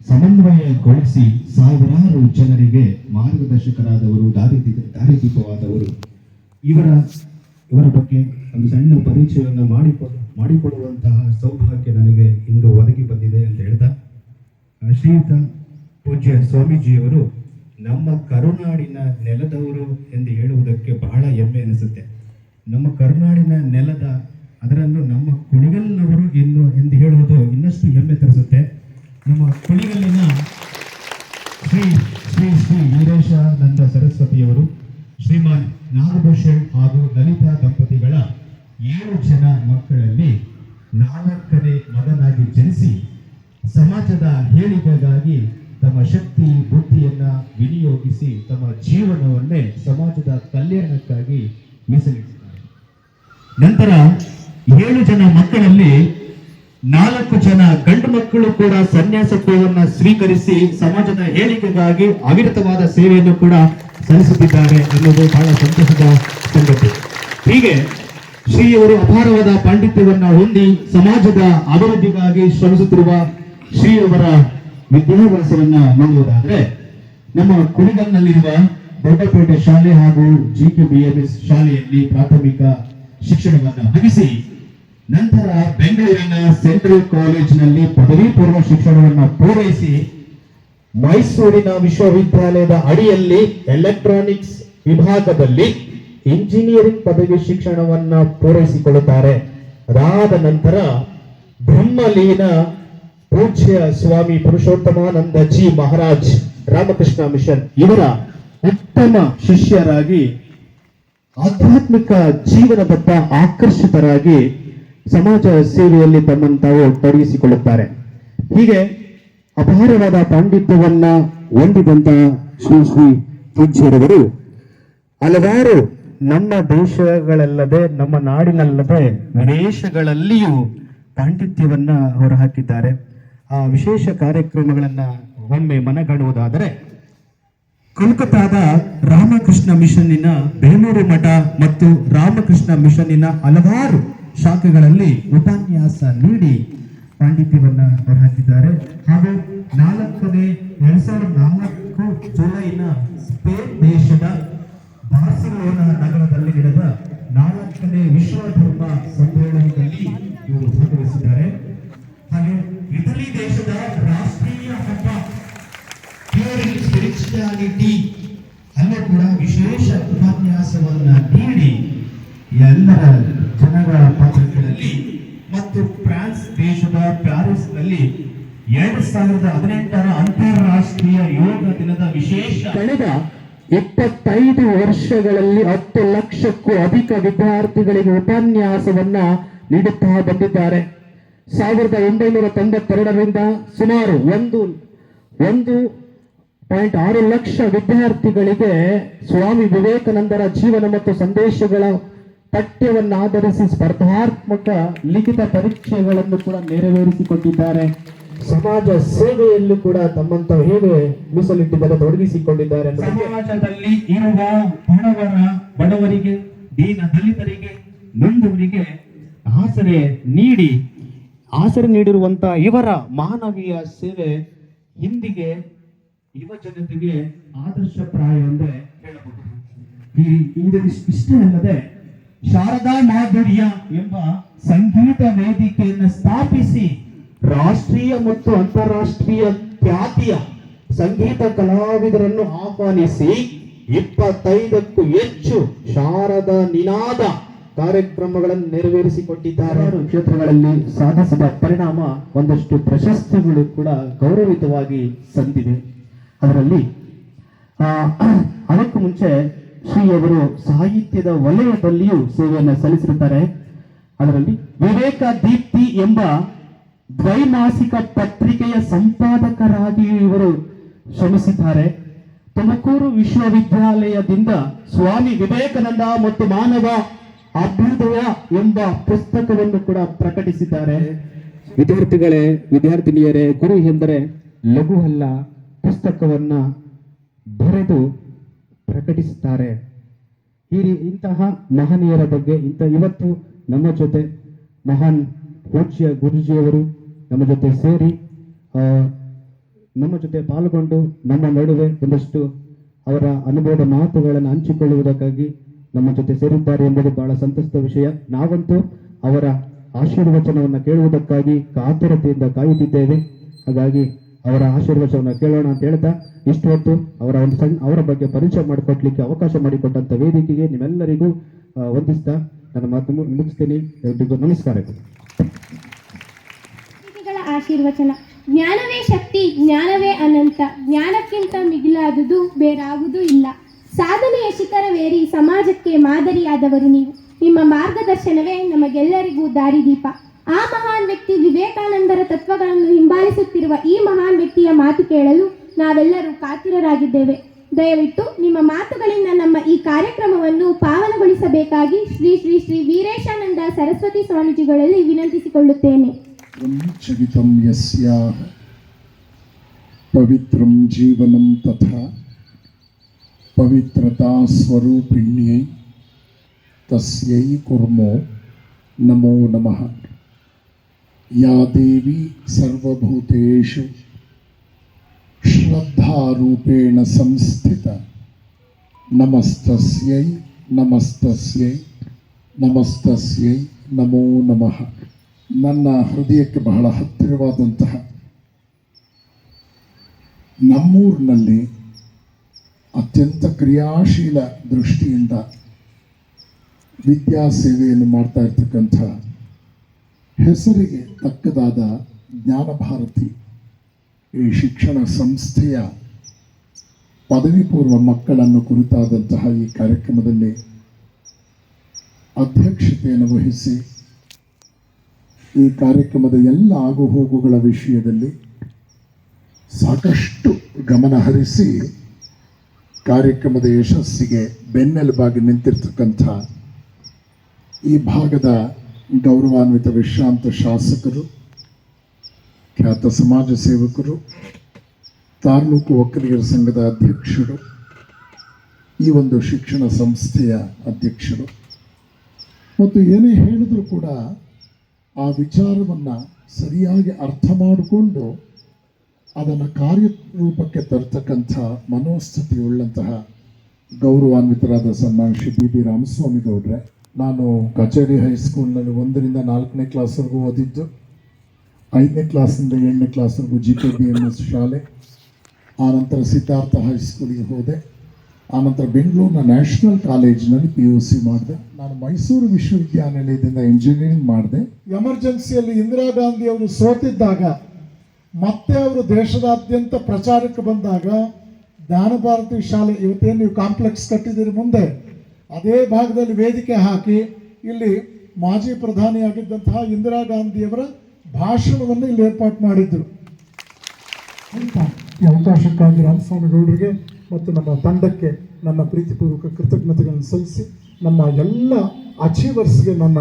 ಸಮನ್ವಯಗೊಳಿಸಿ ಸಾವಿರಾರು ಜನರಿಗೆ ಮಾರ್ಗದರ್ಶಕರಾದವರು, ದಾರಿದೀಪವಾದವರು. ಇವರ ಬಗ್ಗೆ ಒಂದು ಸಣ್ಣ ಪರಿಚಯವನ್ನು ಮಾಡಿಕೊಡುವಂತಹ ಸೌಭಾಗ್ಯ ನನಗೆ ಇಂದು ಒದಗಿ ಬಂದಿದೆ ಅಂತ ಹೇಳ್ತಾ, ಶ್ರೀಯುತ ಪೂಜ್ಯ ಸ್ವಾಮೀಜಿಯವರು ನಮ್ಮ ಕರುನಾಡಿನ ನೆಲದವರು ಎಂದು ಹೇಳುವುದಕ್ಕೆ ಬಹಳ ಹೆಮ್ಮೆ ಅನಿಸುತ್ತೆ. ನಮ್ಮ ಕರುನಾಡಿನ ನೆಲದ, ಅದರಲ್ಲೂ ನಮ್ಮ ಕುಣಿಗಲ್ನವರು ಎಂದು ಹೇಳುವುದು ಇನ್ನಷ್ಟು ಹೆಮ್ಮೆ ತರಿಸುತ್ತೆ. ನಮ್ಮ ಕುಣಿಗಲ್ಲಿನ ಶ್ರೀ ಶ್ರೀ ಶ್ರೀ ವೀರೇಶಾನಂದ ಸರಸ್ವತಿಯವರು ಶ್ರೀಮಾನ್ ನಾಗಭೂಷಣ್ ಹಾಗೂ ಲಲಿತಾ ದಂಪತಿಗಳ 7 ಜನ ಮಕ್ಕಳಲ್ಲಿ 4ನೇ ಮಗನಾಗಿ ಜನಿಸಿ ಸಮಾಜದ ಏಳಿಗೆಗಾಗಿ ತಮ್ಮ ಶಕ್ತಿ ಬುದ್ಧಿಯನ್ನ ವಿನಿಯೋಗಿಸಿ ತಮ್ಮ ಜೀವನವನ್ನೇ ಸಮಾಜದ ಕಲ್ಯಾಣಕ್ಕಾಗಿ ಮೀಸಲಿಟ್ಟಿದ್ದಾರೆ. ನಂತರ 7 ಜನ ಮಕ್ಕಳಲ್ಲಿ 4 ಜನ ಗಂಡು ಮಕ್ಕಳು ಕೂಡ ಸನ್ಯಾಸತ್ವವನ್ನು ಸ್ವೀಕರಿಸಿ ಸಮಾಜದ ಏಳಿಗೆಗಾಗಿ ಅವಿರತವಾದ ಸೇವೆಯನ್ನು ಕೂಡ ಸಲ್ಲಿಸುತ್ತಿದ್ದಾರೆ ಎನ್ನುವುದು ಬಹಳ ಸಂತಸದ ಸಂಗತಿ. ಹೀಗೆ ಶ್ರೀಯವರು ಅಪಾರವಾದ ಪಾಂಡಿತ್ಯವನ್ನು ಹೊಂದಿ ಸಮಾಜದ ಅಭಿವೃದ್ಧಿಗಾಗಿ ಶ್ರಮಿಸುತ್ತಿರುವ ಶ್ರೀಯವರ ವಿದ್ಯಾಭ್ಯಾಸವನ್ನ ನೋಡುವುದಾದ್ರೆ, ನಮ್ಮ ಕುಣಿಗಲ್ನಲ್ಲಿರುವ ದೊಡ್ಡಪೇಟೆ ಶಾಲೆ ಹಾಗೂ GKBMS ಶಾಲೆಯಲ್ಲಿ ಪ್ರಾಥಮಿಕ ಶಿಕ್ಷಣವನ್ನು ಮುಗಿಸಿ ನಂತರ ಬೆಂಗಳೂರಿನ ಸೆಂಟ್ರಲ್ ಕಾಲೇಜಿನಲ್ಲಿ ಪದವಿ ಪೂರ್ವ ಶಿಕ್ಷಣವನ್ನು ಪೂರೈಸಿ ಮೈಸೂರಿನ ವಿಶ್ವವಿದ್ಯಾಲಯದ ಅಡಿಯಲ್ಲಿ ಎಲೆಕ್ಟ್ರಾನಿಕ್ಸ್ ವಿಭಾಗದಲ್ಲಿ ಇಂಜಿನಿಯರಿಂಗ್ ಪದವಿ ಶಿಕ್ಷಣವನ್ನು ಪೂರೈಸಿಕೊಳ್ಳುತ್ತಾರೆ. ಅದಾದ ನಂತರ ಬ್ರಹ್ಮಲೀನ ಪೂಜ್ಯ ಸ್ವಾಮಿ ಪುರುಷೋತ್ತಮಾನಂದ ಜಿ ಮಹಾರಾಜ್ ರಾಮಕೃಷ್ಣ ಮಿಷನ್ ಇವರ ಉತ್ತಮ ಶಿಷ್ಯರಾಗಿ ಆಧ್ಯಾತ್ಮಿಕ ಜೀವನದತ್ತ ಆಕರ್ಷಿತರಾಗಿ ಸಮಾಜ ಸೇವೆಯಲ್ಲಿ ತಮ್ಮನ್ನು ತಾವು ತೊಡಗಿಸಿಕೊಳ್ಳುತ್ತಾರೆ. ಹೀಗೆ ಅಪಾರವಾದ ಪಾಂಡಿತ್ಯವನ್ನ ಹೊಂದಿದಂತ ಶ್ರೀ ಶ್ರೀ ಪೂಜ್ಯರವರು ಹಲವಾರು ನಮ್ಮ ದೇಶಗಳಲ್ಲದೆ ನಮ್ಮ ನಾಡಿನಲ್ಲದೆ ವಿದೇಶಗಳಲ್ಲಿಯೂ ಪಾಂಡಿತ್ಯವನ್ನ ಹೊರಹಾಕಿದ್ದಾರೆ. ಆ ವಿಶೇಷ ಕಾರ್ಯಕ್ರಮಗಳನ್ನ ಒಮ್ಮೆ ಮನಗಾಣುವುದಾದರೆ ಕೋಲ್ಕತ್ತಾದ ರಾಮಕೃಷ್ಣ ಮಿಷನ್ನಿನ ಬೇಲೂರು ಮಠ ಮತ್ತು ರಾಮಕೃಷ್ಣ ಮಿಷನ್ನಿನ ಹಲವಾರು ಶಾಖೆಗಳಲ್ಲಿ ಉಪನ್ಯಾಸ ನೀಡಿ ಪಾಂಡಿತ್ಯವನ್ನ ಹೊರಹಾಕಿದ್ದಾರೆ. ಹಾಗೂ 2004 ಜುಲೈನ ಸ್ಪೇನ್ ದೇಶದ ಬಾರ್ಸಿಲೋನಾ ನಗರದಲ್ಲಿ ನಡೆದ 4ನೇ ವಿಶ್ವ ಧರ್ಮ ಸಮ್ಮೇಳನದಲ್ಲಿ ಇವರು ಭಾಗವಹಿಸಿದ್ದಾರೆ. ಹಾಗೆ ಇಟಲಿ ದೇಶದ ರಾಷ್ಟ್ರೀಯ ಹಬ್ಬ ಪ್ಯೂರಿಂಗ್ ಸ್ಪಿರಿಚುಯಾಲಿಟಿ ಅಲ್ಲೂ ಕೂಡ ವಿಶೇಷ ಉಪನ್ಯಾಸವನ್ನ ನೀಡಿ ಎಲ್ಲರ ಜನಗಳ ಪಾತ್ರಗಳಲ್ಲಿ ಮತ್ತು ಫ್ರಾನ್ಸ್ ದೇಶದ ಪ್ಯಾರಿಸ್ನಲ್ಲಿ 2018 ಅಂತಾರಾಷ್ಟ್ರೀಯ ಯೋಗ ದಿನದ ವಿಶೇಷ ಕಳೆದ 25 ವರ್ಷಗಳಲ್ಲಿ 10 ಲಕ್ಷಕ್ಕೂ ಅಧಿಕ ವಿದ್ಯಾರ್ಥಿಗಳಿಗೆ ಉಪನ್ಯಾಸವನ್ನ ನೀಡುತ್ತಾ ಬಂದಿದ್ದಾರೆ. 1992ರಿಂದ ಸುಮಾರು 1.6 ಲಕ್ಷ ವಿದ್ಯಾರ್ಥಿಗಳಿಗೆ ಸ್ವಾಮಿ ವಿವೇಕಾನಂದರ ಜೀವನ ಮತ್ತು ಸಂದೇಶಗಳ ಪಠ್ಯವನ್ನಾಧರಿಸಿ ಸ್ಪರ್ಧಾತ್ಮಕ ಲಿಖಿತ ಪರೀಕ್ಷೆಗಳನ್ನು ಕೂಡ ನೆರವೇರಿಸಿಕೊಂಡಿದ್ದಾರೆ. ಸಮಾಜ ಸೇವೆಯಲ್ಲೂ ಕೂಡ ತಮ್ಮಂತ ಹೇಗೆ ಮೀಸಲಿಟ್ಟಿದ್ದಾರೆ, ತೊಡಗಿಸಿಕೊಂಡಿದ್ದಾರೆ. ಸಮಾಜದಲ್ಲಿ ಇರುವ ಬಡವರಿಗೆ, ದೀನ ದಲಿತರಿಗೆ, ನೊಂದವರಿಗೆ ಆಸರೆ ನೀಡಿರುವಂತ ಇವರ ಮಾನವೀಯ ಸೇವೆ ಇಂದಿಗೆ ಯುವ ಜನತೆಗೆ ಆದರ್ಶಪ್ರಾಯ ಎಂದರೆ ಹೇಳಬಹುದು. ಇಷ್ಟೇ ಅಲ್ಲದೆ ಶಾರದಾ ಮಾಧುರ್ಯ ಎಂಬ ಸಂಗೀತ ವೇದಿಕೆಯನ್ನು ಸ್ಥಾಪಿಸಿ ರಾಷ್ಟ್ರೀಯ ಮತ್ತು ಅಂತಾರಾಷ್ಟ್ರೀಯ ಖ್ಯಾತಿಯ ಸಂಗೀತ ಕಲಾವಿದರನ್ನು ಆಹ್ವಾನಿಸಿ 25ಕ್ಕೂ ಹೆಚ್ಚು ಶಾರದಾ ನಿನಾದ ಕಾರ್ಯಕ್ರಮಗಳನ್ನು ನೆರವೇರಿಸಿಕೊಟ್ಟಿದ್ದಾರೆ. ಕ್ಷೇತ್ರಗಳಲ್ಲಿ ಸಾಧಿಸಿದ ಪರಿಣಾಮ ಒಂದಷ್ಟು ಪ್ರಶಸ್ತಿಗಳು ಕೂಡ ಗೌರವಿತವಾಗಿ ಸಂದಿವೆ. ಅದರಲ್ಲಿ ಅದಕ್ಕೂ ಮುಂಚೆ ಶ್ರೀಯವರು ಸಾಹಿತ್ಯದ ವಲಯದಲ್ಲಿಯೂ ಸೇವೆಯನ್ನು ಸಲ್ಲಿಸಿರುತ್ತಾರೆ. ಅದರಲ್ಲಿ ವಿವೇಕ ದೀಪ್ತಿ ಎಂಬ ದ್ವೈಮಾಸಿಕ ಪತ್ರಿಕೆಯ ಸಂಪಾದಕರಾಗಿ ಇವರು ಶ್ರಮಿಸಿದ್ದಾರೆ. ತುಮಕೂರು ವಿಶ್ವವಿದ್ಯಾಲಯದಿಂದ ಸ್ವಾಮಿ ವಿವೇಕಾನಂದ ಮತ್ತು ಮಾನವ ಅಭ್ಯುದಯ ಎಂಬ ಪುಸ್ತಕವನ್ನು ಕೂಡ ಪ್ರಕಟಿಸಿದ್ದಾರೆ. ವಿದ್ಯಾರ್ಥಿನಿಯರೇ, ಗುರು ಎಂದರೆ ಲಘು ಅಲ್ಲ ಪುಸ್ತಕವನ್ನ ಬರೆದು ಪ್ರಕಟಿಸುತ್ತಾರೆ. ಇಂತಹ ಮಹನೀಯರ ಬಗ್ಗೆ ಇವತ್ತು ನಮ್ಮ ಜೊತೆ ಮಹಾನ್ ಪೂಜ್ಯ ಗುರುಜಿಯವರು ನಮ್ಮ ಜೊತೆ ಸೇರಿ ನಮ್ಮ ಜೊತೆ ಪಾಲ್ಗೊಂಡು ನಮ್ಮ ನಡುವೆ ಒಂದಷ್ಟು ಅವರ ಅನುಭವದ ಮಾತುಗಳನ್ನು ಹಂಚಿಕೊಳ್ಳುವುದಕ್ಕಾಗಿ ನಮ್ಮ ಜೊತೆ ಸೇರಿದ್ದಾರೆ ಎಂಬುದು ಬಹಳ ಸಂತಸದ ವಿಷಯ. ನಾವಂತೂ ಅವರ ಆಶೀರ್ವಚನವನ್ನು ಕೇಳುವುದಕ್ಕಾಗಿ ಕಾತುರತೆಯಿಂದ ಕಾಯುತ್ತಿದ್ದೇವೆ. ಹಾಗಾಗಿ ಅವರ ಆಶೀರ್ವಚನವನ್ನು ಕೇಳೋಣ ಅಂತ ಹೇಳ್ತಾ ಇಷ್ಟು ಹೊತ್ತು ಅವರ ಬಗ್ಗೆ ಪರಿಚಯ ಮಾಡಿಕೊಡ್ಲಿಕ್ಕೆ ಅವಕಾಶ ಮಾಡಿಕೊಟ್ಟಂತ ವೇದಿಕೆಗೆ ನಿಮ್ಮೆಲ್ಲರಿಗೂ ವಂದಿಸ್ತಾ ನನ್ನ ಮಾತು ಮುಗಿಸ್ತೀನಿ. ಎಲ್ರಿಗೂ ನಮಸ್ಕಾರಗಳು. ಆಶೀರ್ವಚನ. ಜ್ಞಾನವೇ ಶಕ್ತಿ, ಜ್ಞಾನವೇ ಅನಂತ, ಜ್ಞಾನಕ್ಕಿಂತ ಮಿಗಿಲಾದುದು ಬೇರಾವುದೂ ಇಲ್ಲ. ಸಾಧನೆಯ ಶಿಖರವೇರಿ ಸಮಾಜಕ್ಕೆ ಮಾದರಿಯಾದವರು ನೀವು. ನಿಮ್ಮ ಮಾರ್ಗದರ್ಶನವೇ ನಮಗೆಲ್ಲರಿಗೂ ದಾರಿದೀಪ. ಆ ಮಹಾನ್ ವ್ಯಕ್ತಿ ವಿವೇಕಾನಂದರ ತತ್ವಗಳನ್ನು ಹಿಂಬಾಲಿಸುತ್ತಿರುವ ಈ ಮಹಾನ್ ವ್ಯಕ್ತಿಯ ಮಾತು ಕೇಳಲು ನಾವೆಲ್ಲರೂ ಕಾತುರರಾಗಿದ್ದೇವೆ. ದಯವಿಟ್ಟು ನಿಮ್ಮ ಮಾತುಗಳಿಂದ ನಮ್ಮ ಈ ಕಾರ್ಯಕ್ರಮವನ್ನು ಪಾವನಗೊಳಿಸಬೇಕಾಗಿ ಶ್ರೀ ಶ್ರೀ ಶ್ರೀ ವೀರೇಶಾನಂದ ಸರಸ್ವತಿ ಸ್ವಾಮೀಜಿಗಳಲ್ಲಿ ವಿನಂತಿಸಿಕೊಳ್ಳುತ್ತೇನೆ. ಬ್ರಹ್ಮಚರಿತಂ ಯಸ್ಯಾಹ ಪವಿತ್ರಂ ಜೀವನಂ ತಥಾ ಪವಿತ್ರತಾ ಸ್ವರೂಪಿಣ್ಯೈ ತಸ್ಯೈ ಕುರ್ಮೋ ನಮೋ ನಮಃ. ಯಾ ದೇವಿ ಸರ್ವಭೂತೇಷು ಶ್ರದ್ಧಾರೂಪೇಣ ಸಂಸ್ಥಿತ ನಮಸ್ತಸ್ಯೈ ನಮಸ್ತಸ್ಯೈ ನಮಸ್ತಸ್ಯೈ ನಮೋ ನಮಃ. ನನ್ನ ಹೃದಯಕ್ಕೆ ಬಹಳ ಹತ್ತಿರವಾದಂತಹ ನಮ್ಮೂರಿನಲ್ಲಿ ಅತ್ಯಂತ ಕ್ರಿಯಾಶೀಲ ದೃಷ್ಟಿಯಿಂದ ವಿದ್ಯಾಸೇವೆಯನ್ನು ಮಾಡ್ತಾ ಇರ್ತಕ್ಕಂಥ ಹೆಸರಿಗೆ ತಕ್ಕದಾದ ಜ್ಞಾನಭಾರತಿ ಈ ಶಿಕ್ಷಣ ಸಂಸ್ಥೆಯ ಪದವಿ ಪೂರ್ವ ಮಕ್ಕಳನ್ನು ಕುರಿತಾದಂತಹ ಈ ಕಾರ್ಯಕ್ರಮದಲ್ಲಿ ಅಧ್ಯಕ್ಷತೆಯನ್ನು ವಹಿಸಿ ಈ ಕಾರ್ಯಕ್ರಮದ ಎಲ್ಲ ಆಗುಹೋಗುಗಳ ವಿಷಯದಲ್ಲಿ ಸಾಕಷ್ಟು ಗಮನ ಹರಿಸಿ ಕಾರ್ಯಕ್ರಮದ ಯಶಸ್ಸಿಗೆ ಬೆನ್ನೆಲುಬಾಗಿ ನಿಂತಿರ್ತಕ್ಕಂಥ ಈ ಭಾಗದ ಗೌರವಾನ್ವಿತ ವಿಶ್ರಾಂತ ಶಾಸಕರು, ಖ್ಯಾತ ಸಮಾಜ ಸೇವಕರು, ತಾಲೂಕು ಒಕ್ಕಲಿಗರ ಸಂಘದ ಅಧ್ಯಕ್ಷರು, ಈ ಒಂದು ಶಿಕ್ಷಣ ಸಂಸ್ಥೆಯ ಅಧ್ಯಕ್ಷರು, ಮತ್ತು ಏನೇ ಹೇಳಿದರೂ ಕೂಡ ಆ ವಿಚಾರವನ್ನು ಸರಿಯಾಗಿ ಅರ್ಥ ಮಾಡಿಕೊಂಡು ಅದನ್ನು ಕಾರ್ಯರೂಪಕ್ಕೆ ತರ್ತಕ್ಕಂಥ ಮನೋಸ್ಥಿತಿಯುಳ್ಳಂತಹ ಗೌರವಾನ್ವಿತರಾದ ಸನ್ಮಾನ ಶ್ರೀ ಬಿ ರಾಮಸ್ವಾಮಿ ಗೌಡ್ರೆ. ನಾನು ಕಚೇರಿ ಹೈಸ್ಕೂಲ್ನಲ್ಲಿ 1ರಿಂದ 4ನೇ ಕ್ಲಾಸ್ವರೆಗೂ ಓದಿದ್ದು. 5ನೇ ಕ್ಲಾಸಿಂದ 7ನೇ ಕ್ಲಾಸ್ವರೆಗೂ GKBMS ಶಾಲೆ, ಆನಂತರ ಸಿದ್ಧಾರ್ಥ ಹೈಸ್ಕೂಲಿಗೆ ಹೋದೆ. ಆನಂತರ ಬೆಂಗಳೂರಿನ ನ್ಯಾಷನಲ್ ಕಾಲೇಜಿನಲ್ಲಿ PUC ಮಾಡಿದೆ. ನಾನು ಮೈಸೂರು ವಿಶ್ವವಿದ್ಯಾನಿಲಯದಿಂದ ಇಂಜಿನಿಯರಿಂಗ್ ಮಾಡಿದೆ. ಎಮರ್ಜೆನ್ಸಿಯಲ್ಲಿ ಇಂದಿರಾ ಗಾಂಧಿ ಅವರು ಸೋತಿದ್ದಾಗ ಮತ್ತೆ ಅವರು ದೇಶದಾದ್ಯಂತ ಪ್ರಚಾರಕ್ಕೆ ಬಂದಾಗ ಜ್ಞಾನಭಾರತಿ ಶಾಲೆ, ಇವತ್ತೇನು ನೀವು ಕಾಂಪ್ಲೆಕ್ಸ್ ಕಟ್ಟಿದ್ದೀರಿ ಮುಂದೆ, ಅದೇ ಭಾಗದಲ್ಲಿ ವೇದಿಕೆ ಹಾಕಿ ಇಲ್ಲಿ ಮಾಜಿ ಪ್ರಧಾನಿಯಾಗಿದ್ದಂತಹ ಇಂದಿರಾ ಗಾಂಧಿಯವರ ಭಾಷಣವನ್ನು ಇಲ್ಲಿ ಏರ್ಪಾಡು ಮಾಡಿದ್ದರು. ಈ ಅವಕಾಶಕ್ಕಾಗಿ ರಾಮಸ್ವಾಮಿ ಗೌಡರಿಗೆ ಮತ್ತು ನಮ್ಮ ತಂಡಕ್ಕೆ ನನ್ನ ಪ್ರೀತಿಪೂರ್ವಕ ಕೃತಜ್ಞತೆಗಳನ್ನು ಸಲ್ಲಿಸಿ ನಮ್ಮ ಎಲ್ಲ ಅಚೀವರ್ಸ್ಗೆ ನನ್ನ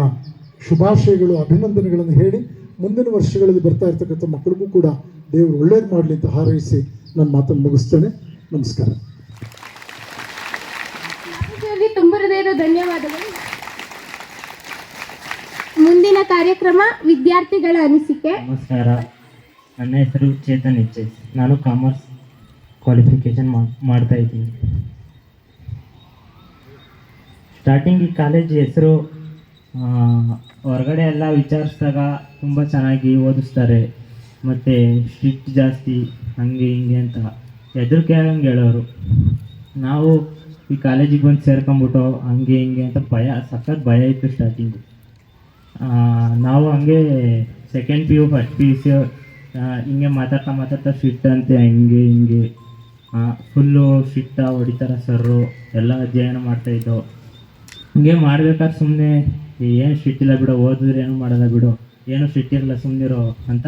ಶುಭಾಶಯಗಳು, ಅಭಿನಂದನೆಗಳನ್ನು ಹೇಳಿ ಮುಂದಿನ ವರ್ಷಗಳಲ್ಲಿ ಬರ್ತಾ ಇರ್ತಕ್ಕಂಥ ಮಕ್ಕಳಿಗೂ ಕೂಡ ದೇವರು ಒಳ್ಳೇದು ಮಾಡಲಿ ಅಂತ ಹಾರೈಸಿ ನನ್ನ ಮಾತನ್ನು ಮುಗಿಸ್ತೇನೆ. ನಮಸ್ಕಾರ. ತುಂಬ ಹೃದಯದ ಧನ್ಯವಾದಗಳು. ಮುಂದಿನ ಕಾರ್ಯಕ್ರಮ ವಿದ್ಯಾರ್ಥಿಗಳ ಅನಿಸಿಕೆ. ನಮಸ್ಕಾರ, ನನ್ನ ಹೆಸರು ಚೇತನ್ ಎಚ್. ನಾನು ಕಾಮರ್ಸ್ ಕ್ವಾಲಿಫಿಕೇಷನ್ ಮಾಡ್ತಾ ಇದ್ದೀನಿ. ಸ್ಟಾರ್ಟಿಂಗ್ ಈ ಕಾಲೇಜ್ ಹೆಸರು ಹೊರಗಡೆ ಎಲ್ಲ ವಿಚಾರಿಸಿದಾಗ ತುಂಬ ಚೆನ್ನಾಗಿ ಓದಿಸ್ತಾರೆ, ಮತ್ತು ಸ್ಟ್ರಿಕ್ಟ್ ಜಾಸ್ತಿ, ಹಂಗೆ ಹಿಂಗೆ ಅಂತ ಹೆದರಿಕೆ ಆಗಂಗೆ ಹೇಳೋರು. ನಾವು ಈ ಕಾಲೇಜಿಗೆ ಬಂದು ಸೇರ್ಕೊಂಬಿಟ್ಟು ಹಂಗೆ ಹಿಂಗೆ ಅಂತ ಸಖತ್ ಭಯ ಇತ್ತು ಸ್ಟಾರ್ಟಿಂಗು. ನಾವು ಹಂಗೆ ಸೆಕೆಂಡ್ PU ಫಸ್ಟ್ PUC ಹಿಂಗೆ ಮಾತಾಡ್ತಾ ಸ್ಟ್ರಿಕ್ಟ್ ಅಂತೆ, ಹಂಗೆ ಹಿಂಗೆ ಫುಲ್ಲು ಸ್ಟ್ರಿಕ್ಟ ಹೊಡಿತಾರೆ ಸರ್ರು, ಎಲ್ಲ ಅಧ್ಯಯನ ಮಾಡ್ತಾಯಿದ್ದೋ. ಹಿಂಗೆ ಮಾಡ್ಬೇಕಾದ್ರೆ ಸುಮ್ಮನೆ ಏನು ಸ್ಟ್ರಿಕ್ಟ್ ಇಲ್ಲ ಬಿಡು, ಓದಿದ್ರೆ ಏನು ಮಾಡೋಲ್ಲ ಬಿಡು, ಏನು ಸ್ಟ್ರಿಕ್ಟ್ ಇರಲ್ಲ ಸುಮ್ಮನಿರೋ ಅಂತ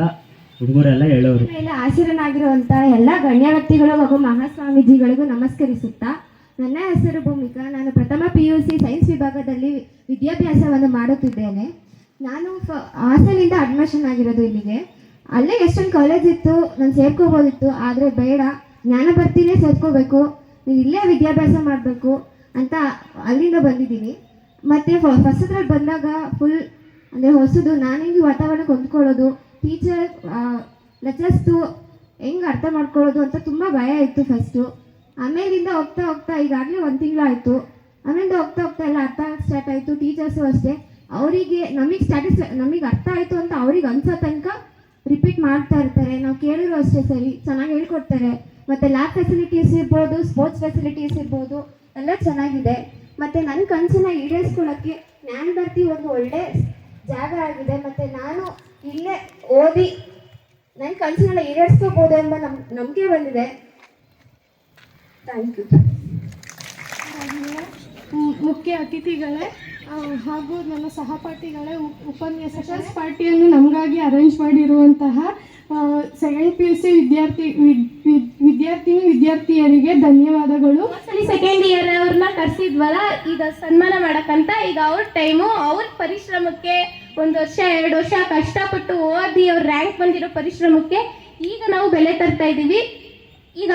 ಹುಡುಗರೆಲ್ಲ ಹೇಳೋರು. ಮೇಲೆ ಆಶೀರ್ವನಾಗಿರುವಂಥ ಎಲ್ಲ ಗಣ್ಯ ವ್ಯಕ್ತಿಗಳು ಹಾಗೂ ಮಹಾಸ್ವಾಮೀಜಿಗಳಿಗೂ ನಮಸ್ಕರಿಸುತ್ತಾ, ನನ್ನ ಹೆಸರು ಭೂಮಿಕಾ. ನಾನು ಪ್ರಥಮ PUC ಸೈನ್ಸ್ ವಿಭಾಗದಲ್ಲಿ ವಿದ್ಯಾಭ್ಯಾಸವನ್ನು ಮಾಡುತ್ತಿದ್ದೇನೆ. ನಾನು ಹಾಸನಿಂದ ಅಡ್ಮಿಷನ್ ಆಗಿರೋದು ಇಲ್ಲಿಗೆ. ಅಲ್ಲೇ ಎಷ್ಟೊಂದು ಕಾಲೇಜ್ ಇತ್ತು, ನಾನು ಸೇರ್ಕೋಬೋದಿತ್ತು, ಆದರೆ ಬೇಡ, ಜ್ಞಾನಭಾರತಿನೇ ಸೇರ್ಕೋಬೇಕು, ನೀವು ಇಲ್ಲೇ ವಿದ್ಯಾಭ್ಯಾಸ ಮಾಡಬೇಕು ಅಂತ ಅಲ್ಲಿಂದ ಬಂದಿದ್ದೀನಿ. ಮತ್ತು ಫಸ್ಟ್ರಲ್ಲಿ ಬಂದಾಗ ಫುಲ್ ಅಂದರೆ ಹೊಸದು, ನಾನು ಹೆಂಗೆ ವಾತಾವರಣಕ್ಕೆ ಹೊಂದ್ಕೊಳ್ಳೋದು, ಟೀಚರ್ ಲೆಕ್ಚರ್ಸ್ದು ಹೆಂಗೆ ಅರ್ಥ ಮಾಡ್ಕೊಳ್ಳೋದು ಅಂತ ತುಂಬ ಭಯ ಇತ್ತು ಫಸ್ಟು. ಆಮೇಲಿಂದ ಹೋಗ್ತಾ ಈಗಾಗಲೇ 1 ತಿಂಗಳು ಆಯಿತು. ಆಮೇಲಿಂದ ಹೋಗ್ತಾ ಎಲ್ಲ ಅರ್ಥ ಸ್ಟಾರ್ಟ್ ಆಯಿತು. ಟೀಚರ್ಸು ಅಷ್ಟೇ, ಅವರಿಗೆ ನಮಗೆ ಅರ್ಥ ಆಯಿತು ಅಂತ ಅವ್ರಿಗೆ ಅನ್ಸೋ ತನಕ ರಿಪೀಟ್ ಮಾಡ್ತಾ ಇರ್ತಾರೆ. ನಾವು ಕೇಳಿದ್ರು ಅಷ್ಟೇ ಸರಿ, ಚೆನ್ನಾಗಿ ಹೇಳ್ಕೊಡ್ತಾರೆ. ಮತ್ತು ಲ್ಯಾಬ್ ಫೆಸಿಲಿಟೀಸ್ ಇರ್ಬೋದು, ಸ್ಪೋರ್ಟ್ಸ್ ಫೆಸಿಲಿಟೀಸ್ ಇರ್ಬೋದು, ಎಲ್ಲ ಚೆನ್ನಾಗಿದೆ. ಮತ್ತು ನನ್ನ ಕನಸನ್ನ ಈಡೇರಿಸ್ಕೊಳ್ಳೋಕ್ಕೆ ಜ್ಞಾನಭಾರತಿ ಒಂದು ಒಳ್ಳೆ ಜಾಗ ಆಗಿದೆ. ಮತ್ತು ನಾನು ಇಲ್ಲೇ ಓದಿ ನನ್ನ ಕನಸನ್ನೆಲ್ಲ ಈಡೇರಿಸ್ಕೋಬೋದು ಎಂಬ ನಂಬಿಕೆ ಬಂದಿದೆ. Thank you. ಮುಖ್ಯ ಅತಿಥಿಗಳೇ ಹಾಗೂ ನನ್ನ ಸಹಪಾಠಿಗಳೇ, ಉಪನ್ಯಾಸಕ ಪಾರ್ಟಿಯನ್ನು ನಮಗಾಗಿ ಅರೇಂಜ್ ಮಾಡಿರುವಂತಹ ಸೆಕೆಂಡ್ PUC ವಿದ್ಯಾರ್ಥಿನಿಯರಿಗೆ ಧನ್ಯವಾದಗಳು. ಸೆಕೆಂಡ್ ಇಯರ್ ಅವ್ರನ್ನ ಕರೆಸಿದ್ವಲ್ಲ, ಈಗ ಸನ್ಮಾನ ಮಾಡಕ್ಕಂತ. ಈಗ ಅವ್ರ ಟೈಮು, ಅವ್ರ ಪರಿಶ್ರಮಕ್ಕೆ 1 ವರ್ಷ 2 ವರ್ಷ ಕಷ್ಟಪಟ್ಟು ಓದಿ ಅವ್ರ ರ್ಯಾಂಕ್ ಬಂದಿರೋ ಪರಿಶ್ರಮಕ್ಕೆ ಈಗ ನಾವು ಬೆಲೆ ತರ್ತಾ ಇದ್ದೀವಿ. ಈಗ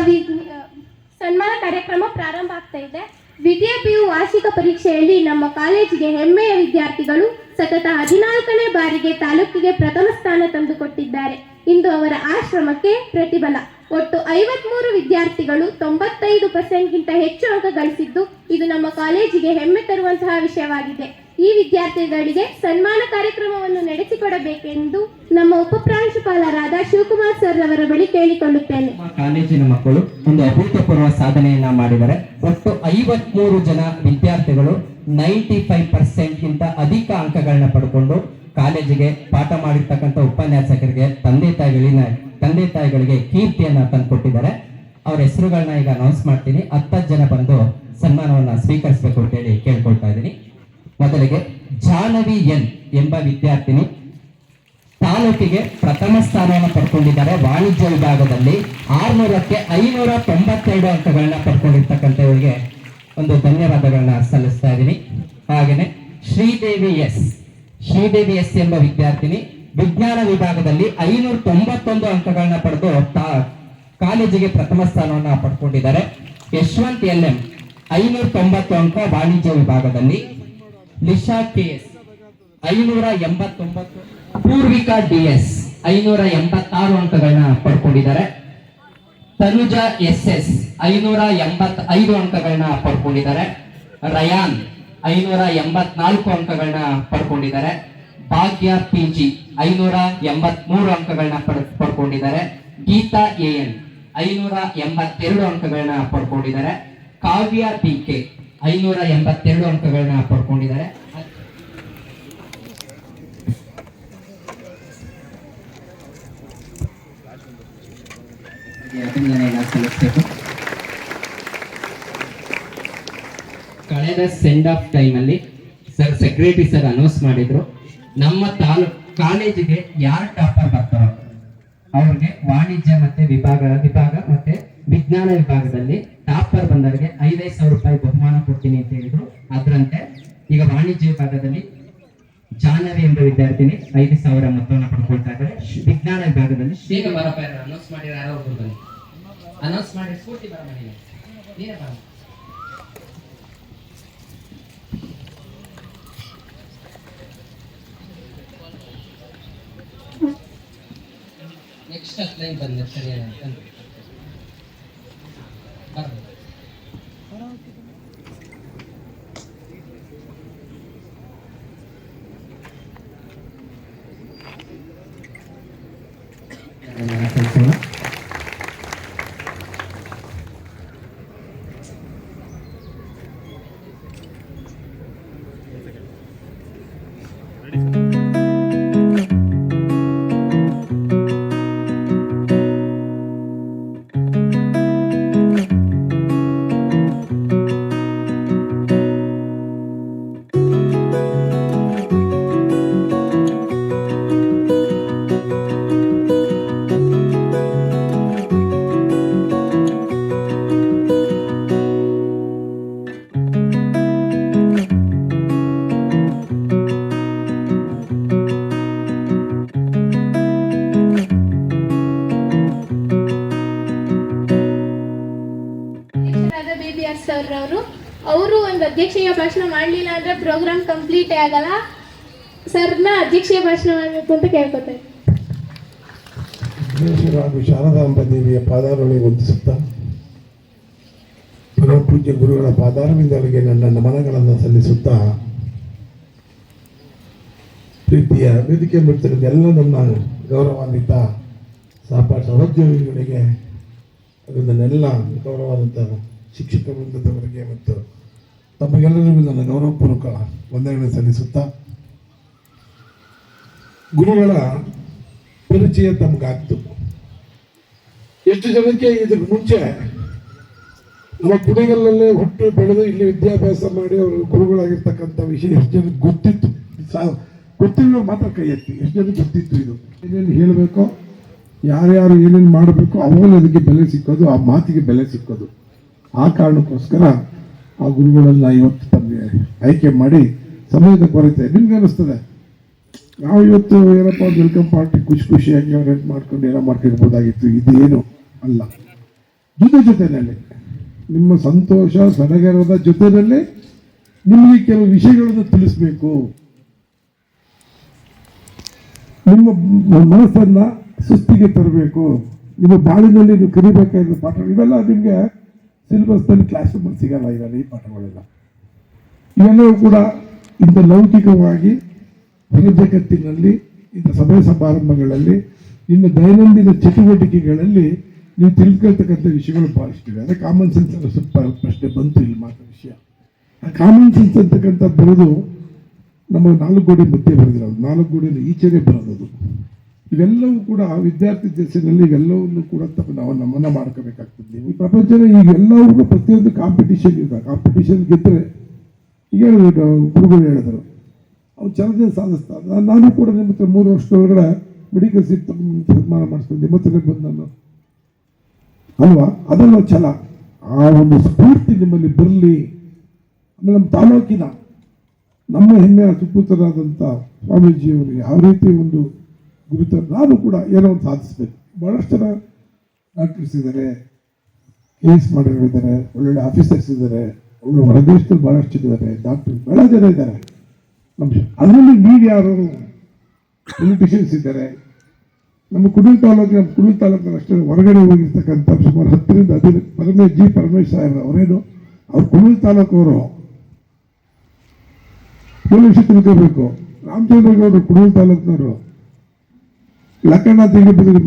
ಸನ್ಮಾನ ಕಾರ್ಯಕ್ರಮ ಪ್ರಾರಂಭ ಆಗ್ತಾ ಇದೆ. ದ್ವಿತೀಯ PU ವಾರ್ಷಿಕ ಪರೀಕ್ಷೆಯಲ್ಲಿ ನಮ್ಮ ಕಾಲೇಜಿಗೆ ಹೆಮ್ಮೆಯ ವಿದ್ಯಾರ್ಥಿಗಳು ಸತತ 14ನೇ ಬಾರಿಗೆ ತಾಲೂಕಿಗೆ ಪ್ರಥಮ ಸ್ಥಾನ ತಂದುಕೊಟ್ಟಿದ್ದಾರೆ. ಇಂದು ಅವರ ಆಶ್ರಮಕ್ಕೆ ಪ್ರತಿಫಲ. ಒಟ್ಟು 53 ವಿದ್ಯಾರ್ಥಿಗಳು 95 95%ಗಿಂತ ಹೆಚ್ಚು ಅಂಕ ಗಳಿಸಿದ್ದು ಇದು ನಮ್ಮ ಕಾಲೇಜಿಗೆ ಹೆಮ್ಮೆ ತರುವಂತಹ ವಿಷಯವಾಗಿದೆ. ಈ ವಿದ್ಯಾರ್ಥಿಗಳಿಗೆ ಸನ್ಮಾನ ಕಾರ್ಯಕ್ರಮವನ್ನು ನಡೆಸಿಕೊಡಬೇಕೆಂದು ನಮ್ಮ ಉಪಪ್ರಾಂಶುಪಾಲರಾದ ಶಿವಕುಮಾರ್ ಸರ್ ಅವರ ಬಳಿ ಕೇಳಿಕೊಳ್ಳುತ್ತೇನೆ. ಕಾಲೇಜಿನ ಮಕ್ಕಳು ಒಂದು ಅಭೂತಪೂರ್ವ ಸಾಧನೆಯನ್ನ ಮಾಡಿದ್ದಾರೆ. ಒಟ್ಟು 53 ಜನ ವಿದ್ಯಾರ್ಥಿಗಳು 95%ಗಿಂತ ಅಧಿಕ ಅಂಕಗಳನ್ನ ಪಡ್ಕೊಂಡು ಕಾಲೇಜಿಗೆ ಪಾಠ ಮಾಡಿರ್ತಕ್ಕಂಥ ಉಪನ್ಯಾಸಕರಿಗೆ ತಂದೆ ತಾಯಿಗಳಿಗೆ ಕೀರ್ತಿಯನ್ನ ತಂದುಕೊಟ್ಟಿದ್ದಾರೆ. ಅವರ ಹೆಸರುಗಳನ್ನ ಈಗ ಅನೌನ್ಸ್ ಮಾಡ್ತೀನಿ. 10 ಜನ ಬಂದು ಸನ್ಮಾನವನ್ನ ಸ್ವೀಕರಿಸಬೇಕು ಅಂತ ಹೇಳಿ ಕೇಳ್ಕೊಳ್ತಾ ಇದ್ದೀನಿ. ಮೊದಲಿಗೆ ಜಾಹ್ನವಿ ಎನ್ ಎಂಬ ವಿದ್ಯಾರ್ಥಿನಿ ತಾಲೂಕಿಗೆ ಪ್ರಥಮ ಸ್ಥಾನವನ್ನು ಪಡ್ಕೊಂಡಿದ್ದಾರೆ. ವಾಣಿಜ್ಯ ವಿಭಾಗದಲ್ಲಿ 600ಕ್ಕೆ 592 ಅಂಕಗಳನ್ನ ಪಡ್ಕೊಂಡಿರ್ತಕ್ಕಂಥ ಇವರಿಗೆ ಒಂದು ಧನ್ಯವಾದಗಳನ್ನ ಸಲ್ಲಿಸ್ತಾ ಇದ್ದೀನಿ. ಹಾಗೇನೆ ಶ್ರೀದೇವಿ ಎಸ್ ಎಂಬ ವಿದ್ಯಾರ್ಥಿನಿ ವಿಜ್ಞಾನ ವಿಭಾಗದಲ್ಲಿ 591 ಅಂಕಗಳನ್ನ ಪಡೆದು ಕಾಲೇಜಿಗೆ ಪ್ರಥಮ ಸ್ಥಾನವನ್ನ ಪಡ್ಕೊಂಡಿದ್ದಾರೆ. ಯಶವಂತ್ LM 590 ಅಂಕ ವಾಣಿಜ್ಯ ವಿಭಾಗದಲ್ಲಿ, ಲಿಶಾ KS 589, ಪೂರ್ವಿಕಾ DS 586 ಅಂಕಗಳನ್ನ ಪಡ್ಕೊಂಡಿದ್ದಾರೆ. ತನುಜಾ SS 585 ಅಂಕಗಳನ್ನ ಪಡ್ಕೊಂಡಿದ್ದಾರೆ. ರಯಾನ್ 584 ಅಂಕಗಳನ್ನ ಪಡ್ಕೊಂಡಿದ್ದಾರೆ. ಭಾಗ್ಯ PG 583 ಅಂಕಗಳನ್ನ ಪಡ್ಕೊಂಡಿದ್ದಾರೆ. ಗೀತಾ AN 582 ಅಂಕಗಳನ್ನ ಪಡ್ಕೊಂಡಿದ್ದಾರೆ. ಕಾವ್ಯ BK 582 ಅಂಕಗಳನ್ನ ಪಡ್ಕೊಂಡಿದ್ದಾರೆ. ಅಭಿನಂದನೆಯನ್ನ ಸಲ್ಲಿಸಬೇಕು. ಕಳೆದ ಸೆಂಡ್ ಆಫ್ ಟೈಮ್ ಅಲ್ಲಿ ಸೆಕ್ರೆಟರಿ ಸರ್ ಅನೌನ್ಸ್ ಮಾಡಿದ್ರು, ನಮ್ಮ ಕಾಲೇಜಿಗೆ ಯಾರು ಟಾಪರ್ ಬರ್ತಾರೋ ಅವ್ರಿಗೆ ವಾಣಿಜ್ಯ ಮತ್ತೆ ವಿಭಾಗ ಮತ್ತೆ ವಿಜ್ಞಾನ ವಿಭಾಗದಲ್ಲಿ ಟಾಪರ್ ಬಂದವರಿಗೆ 5,000 ರೂಪಾಯಿ ಬಹುಮಾನ ಕೊಡ್ತೀನಿ ಅಂತ ಹೇಳಿದ್ರು. ಅದರಂತೆ ಈಗ ವಾಣಿಜ್ಯ ವಿಭಾಗದಲ್ಲಿ ಜಾಹ್ನವಿ ಎಂಬ ವಿದ್ಯಾರ್ಥಿನಿ 5,000 ಮೊತ್ತವನ್ನು ಪಡ್ಕೊಳ್ತಾ ಇದ್ದಾರೆ. ವಿಜ್ಞಾನ ವಿಭಾಗದಲ್ಲಿ ಶ್ರೀಗ ಬರಪ್ಪ ಅನೌನ್ಸ್ ಮಾಡಿರೋ ಯಾರೋ ಒಬ್ಬರು ಬನ್ನಿ, ಅನೌನ್ಸ್ ಮಾಡಿ ಸ್ಫೂರ್ತಿ ಬರ ಮನೆಗೆ ನೀನೇ ಬರ. ನೆಕ್ಸ್ಟ್ ಲೈನ್ ಬಂದ ಸರಿ ಅವರು ಒಂದು ಅಧ್ಯಕ್ಷೀಯ ಭಾಷಣ ಮಾಡಲಿಲ್ಲ ಅಂದ್ರೆ ಪ್ರೋಗ್ರಾಮ್ ಕಂಪ್ಲೀಟ್ ಆಗಲ್ಲ. ಸರ್ನ ಅಧ್ಯಕ್ಷೀಯ ಭಾಷಣ ಮಾಡಬೇಕು ಅಂತ ಕೇಳ್ಕೊತಾರೆ. ಹಾಗೂ ಶಾರದಾಂಬ ದೇವಿಯ ಪಾದಾರೊಳಗೆ ವಂದಿಸುತ್ತಾ ಪರಮ ಪೂಜ್ಯ ಗುರುಗಳ ಪಾದಾರವಿಂದಗಳಿಗೆ ನನ್ನ ನಮನಗಳನ್ನು ಸಲ್ಲಿಸುತ್ತಾ ಪ್ರೀತಿಯ ವೇದಿಕೆ ಬಿಡ್ತಿರೋದು ಎಲ್ಲ ನನ್ನ ಗೌರವಾನ್ವಿತ ಸಹೋದ್ಯೋಗಿಗಳಿಗೆ ಹಾಗೂ ನನ್ನೆಲ್ಲ ಗೌರವಾದಂಥ ಶಿಕ್ಷಕ ವೃಂದದವರಿಗೆ ಮತ್ತು ತಮಗೆಲ್ಲರಿಗೂ ನನ್ನ ಗೌರವಪೂರ್ವಕ ವಂದನೆಗಳನ್ನು ಸಲ್ಲಿಸುತ್ತಾ ಗುರುಗಳ ಪರಿಚಯ ತಮಗಾಗ್ತು. ಎಷ್ಟು ಜನಕ್ಕೆ ಇದಕ್ಕೆ ಮುಂಚೆ ನಮ್ಮ ಕುಣಿಗಲ್ಲೇ ಹುಟ್ಟು ಬೆಳೆದು ಇಲ್ಲಿ ವಿದ್ಯಾಭ್ಯಾಸ ಮಾಡಿ ಅವರು ಗುರುಗಳಾಗಿರ್ತಕ್ಕಂಥ ವಿಷಯ ಎಷ್ಟು ಜನಕ್ಕೆ ಗೊತ್ತಿತ್ತು? ಗೊತ್ತಿಲ್ಲ ಮಾತ್ರ ಕೈ ಎತ್ತಿ. ಎಷ್ಟು ಜನಕ್ಕೆ ಗೊತ್ತಿತ್ತು ಇದು ಏನೇನು ಹೇಳಬೇಕೋ, ಯಾರ್ಯಾರು ಏನೇನು ಮಾಡಬೇಕು ಅವುಗಳು ಅದಕ್ಕೆ ಬೆಲೆ ಸಿಕ್ಕೋದು, ಆ ಮಾತಿಗೆ ಬೆಲೆ ಸಿಕ್ಕೋದು. ಆ ಕಾರಣಕ್ಕೋಸ್ಕರ ಆ ಗುರುಗಳನ್ನ ಇವತ್ತು ತಮಗೆ ಆಯ್ಕೆ ಮಾಡಿ ಸಮಯದ ಕೊರತೆ ನಿಮ್ಗೆ ಅನ್ನಿಸ್ತದೆ. ನಾವು ಇವತ್ತು ಏನಪ್ಪ ವೆಲ್ಕಮ್ ಪಾರ್ಟಿ ಖುಷಿಯಾಗಿ ಅವ್ರೇನು ಮಾಡ್ಕೊಂಡು ಏನೋ ಮಾಡ್ತಿರ್ಬೋದಾಗಿತ್ತು. ಇದೇನು ಅಲ್ಲ. ಜೊತೆಯಲ್ಲಿ ನಿಮ್ಮ ಸಂತೋಷ ಸಡಗರದ ಜೊತೆಯಲ್ಲೇ ನಿಮಗೆ ಕೆಲವು ವಿಷಯಗಳನ್ನು ತಿಳಿಸ್ಬೇಕು. ನಿಮ್ಮ ಮನಸ್ಸನ್ನ ಸುಸ್ಥಿಗೆ ತರಬೇಕು. ನಿಮ್ಮ ಬಾಳಿನಲ್ಲಿ ನೀವು ಕಲಿಬೇಕಾದ ಪಾಠ ಇವೆಲ್ಲ ನಿಮಗೆ ಸಿಲೆಬಸ್ನಲ್ಲಿ ಕ್ಲಾಸ್ ರೂಮಲ್ಲಿ ಸಿಗಲ್ಲ ಇವೆಲ್ಲ ಈ ಪಾಠಗಳೆಲ್ಲ. ಇವೆಲ್ಲವೂ ಕೂಡ ಇಂಥ ಲೌಕಿಕವಾಗಿ ಹೊರ ಜಗತ್ತಿನಲ್ಲಿ ಇಂಥ ಸಭೆ ಸಮಾರಂಭಗಳಲ್ಲಿ ಇನ್ನು ದೈನಂದಿನ ಚಟುವಟಿಕೆಗಳಲ್ಲಿ ನೀವು ತಿಳ್ಕೊಳ್ತಕ್ಕಂಥ ವಿಷಯಗಳು ಭಾಳಷ್ಟಿವೆ. ಅದೇ ಕಾಮನ್ ಸೆನ್ಸ್ ಸ್ವಲ್ಪ ಪ್ರಶ್ನೆ ಬಂತು ಇಲ್ಲಿ ಮಾತ್ರ ವಿಷಯ. ಆ ಕಾಮನ್ ಸೆನ್ಸ್ ಅಂತಕ್ಕಂಥ ಬರೋದು ನಮ್ಮ 4 ಗೋಡೆ ಮಧ್ಯೆ ಬರೆದಿರೋದು, 4 ಗೋಡೆಯಲ್ಲಿ ಈಚೆಗೆ ಬರೋದು. ಇವೆಲ್ಲವೂ ಕೂಡ ವಿದ್ಯಾರ್ಥಿ ದಶೆಯಲ್ಲಿ ಇವೆಲ್ಲವನ್ನು ಕೂಡ ನಾವು ನಮ್ಮನ್ನ ಮಾಡ್ಕೋಬೇಕಾಗ್ತದೆ. ಈ ಪ್ರಪಂಚದ ಈಗೆಲ್ಲವೂ ಪ್ರತಿಯೊಂದು ಕಾಂಪಿಟೇಷನ್ ಇದೆ. ಕಾಂಪಿಟೇಷನ್ ಗೆದ್ದರೆ ಈಗ ಗುರುಗಳು ಹೇಳಿದರು ಅವ್ರು ಚೆನ್ನಾಗಿ ಸಾಧಿಸ್ತಾರೆ. ನಾನು ಕೂಡ ನಿಮ್ಮ ಹತ್ರ 3 ವರ್ಷದೊಳಗಡೆ ಮೆಡಿಕಲ್ ಸೀಟ್ ಸನ್ಮಾನ ಮಾಡಿಸ್ಕೊಂಡು ನಿಮ್ಮ ಹತ್ರ ಬಂದು ನಾನು ಅಲ್ವಾ, ಅದನ್ನು ಛಲ, ಆ ಒಂದು ಸ್ಫೂರ್ತಿ ನಿಮ್ಮಲ್ಲಿ ಬರಲಿ. ಆಮೇಲೆ ನಮ್ಮ ತಾಲೂಕಿನ ನಮ್ಮ ಹೆಮ್ಮೆಯ ಸುಪುತ್ರರಾದಂಥ ಸ್ವಾಮೀಜಿಯವರು ಯಾವ ರೀತಿ ಒಂದು ಗುರುತ, ನಾನು ಕೂಡ ಏನೋ ಒಂದು ಸಾಧಿಸ್ಬೇಕು. ಭಾಳಷ್ಟು ಜನ ಡಾಕ್ಟರ್ಸ್ ಇದ್ದಾರೆ, ಕೇಸ್ ಮಾಡಿದ್ದಾರೆ, ಒಳ್ಳೊಳ್ಳೆ ಆಫೀಸರ್ಸ್ ಇದ್ದಾರೆ, ಒಳ್ಳೆ ಹೊರದೇಶದಲ್ಲಿ ಭಾಳಷ್ಟು ಜನ ಇದ್ದಾರೆ, ಡಾಕ್ಟರ್ ಭಾಳ ಜನ ಇದ್ದಾರೆ ನಮ್ಮ. ಅದರಲ್ಲಿ ನೀವು ಯಾರು ಪೊಲಿಟಿಷಿಯನ್ಸ್ ಇದ್ದಾರೆ. ನಮ್ಮ ಕುಡೂರು ತಾಲೂಕಿನ ಅಷ್ಟೇ ಹೊರಗಡೆ ಹೋಗಿರ್ತಕ್ಕಂಥ ಸುಮಾರು 10 ರಿಂದ 15 ಪರಮೇಶ್ ಸಾಹೇಬ್ರು ಅವರೇನು ಅವ್ರು ಕುಡೂರು ತಾಲೂಕವರು ವಿಷಯ ತಿಳ್ಕೋಬೇಕು. ರಾಮಚಂದ್ರಗೌಡರು ಕುಡೂರು ತಾಲೂಕಿನವರು, ಲಕ್ಕಣ್ಣ ತೆಗಿಬಿದ್ರಿ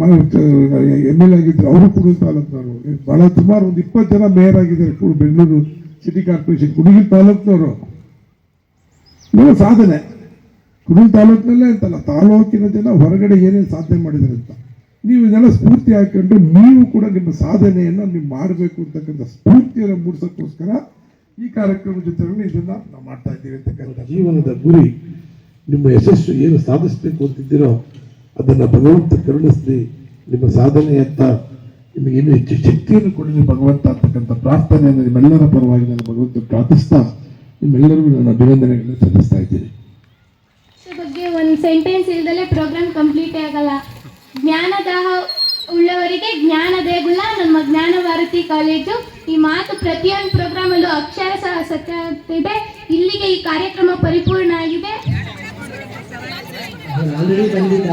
ML ಆಗಿದ್ರು, ಅವರು ಕುಡೂರು ತಾಲೂಕಿನವರು. ಭಾಳ ಸುಮಾರು ಒಂದು 20 ಜನ ಮೇಯರ್ ಆಗಿದ್ದಾರೆ ಬೆಂಗಳೂರು ಸಿಟಿ ಕಾರ್ಪೊರೇಷನ್ ಕುಡೂರು ತಾಲೂಕಿನವರು. ಇವರು ಸಾಧನೆ ಕುಡೂರು ತಾಲೂಕಿನಲ್ಲೇ ಅಂತಲ್ಲ, ತಾಲೂಕಿನ ಜನ ಹೊರಗಡೆ ಏನೇನು ಸಾಧನೆ ಮಾಡಿದ್ದಾರೆ ಅಂತ ನೀವು ಇದೆಲ್ಲ ಸ್ಫೂರ್ತಿ ಹಾಕೊಂಡು ನೀವು ಕೂಡ ನಿಮ್ಮ ಸಾಧನೆಯನ್ನು ನೀವು ಮಾಡಬೇಕು ಅಂತಕ್ಕಂಥ ಸ್ಫೂರ್ತಿಯನ್ನು ಮೂಡಿಸೋಕ್ಕೋಸ್ಕರ ಈ ಕಾರ್ಯಕ್ರಮದ ಜೊತೆಯಲ್ಲಿ ಇದನ್ನು ನಾವು ಮಾಡ್ತಾ ಇದ್ದೀವಿ ಅಂತಕ್ಕಂಥ ಜೀವನದ ಗುರಿ. ನಿಮ್ಮ ಯಶಸ್ಸು ಏನು ಸಾಧಿಸಬೇಕು ಅಂತಿದ್ದೀರೋ ಅದನ್ನು ಭಗವಂತ ಕರುಣಿಸಲಿ. ನಿಮ್ಮ ಸಾಧನೆಯತ್ತ ನಿಮಗೆ ಇನ್ನೂ ಹೆಚ್ಚು ಶಕ್ತಿಯನ್ನು ಕೊಡಲಿ ಭಗವಂತ ಅಂತಕ್ಕಂಥ ಪ್ರಾರ್ಥನೆಯನ್ನು ನಿಮ್ಮೆಲ್ಲರ ಪರವಾಗಿ ನಾನು ಭಗವಂತ ಪ್ರಾರ್ಥಿಸ್ತಾ ನಿಮ್ಮೆಲ್ಲರಿಗೂ ನಾನು ಅಭಿನಂದನೆಗಳನ್ನು ಸಲ್ಲಿಸ್ತಾ ಇದ್ದೀನಿ. ಬಗ್ಗೆ ಒಂದು ಸೆಂಟೆನ್ಸ್ ಇಲ್ದಲೇ ಪ್ರೋಗ್ರಾಮ್ ಕಂಪ್ಲೀಟೇ ಆಗಲ್ಲ. ಜ್ಞಾನದಾಹ ಉಳ್ಳವರಿಗೆ ಜ್ಞಾನ ದೇಗುಲ ನಮ್ಮ ಜ್ಞಾನ ಭಾರತಿ ಕಾಲೇಜು. ಈ ಮಾತು ಪ್ರತಿಯೊಂದು ಪ್ರೋಗ್ರಾಮಲ್ಲೂ ಅಕ್ಷರಶಃ ಸತ್ಯ ಆಗ್ತಿದೆ. ಇಲ್ಲಿಗೆ ಈ ಕಾರ್ಯಕ್ರಮ ಪರಿಪೂರ್ಣ ಆಗಿದೆ. ಆಲ್ರೆಡಿ ಬಂದಿದ್ದ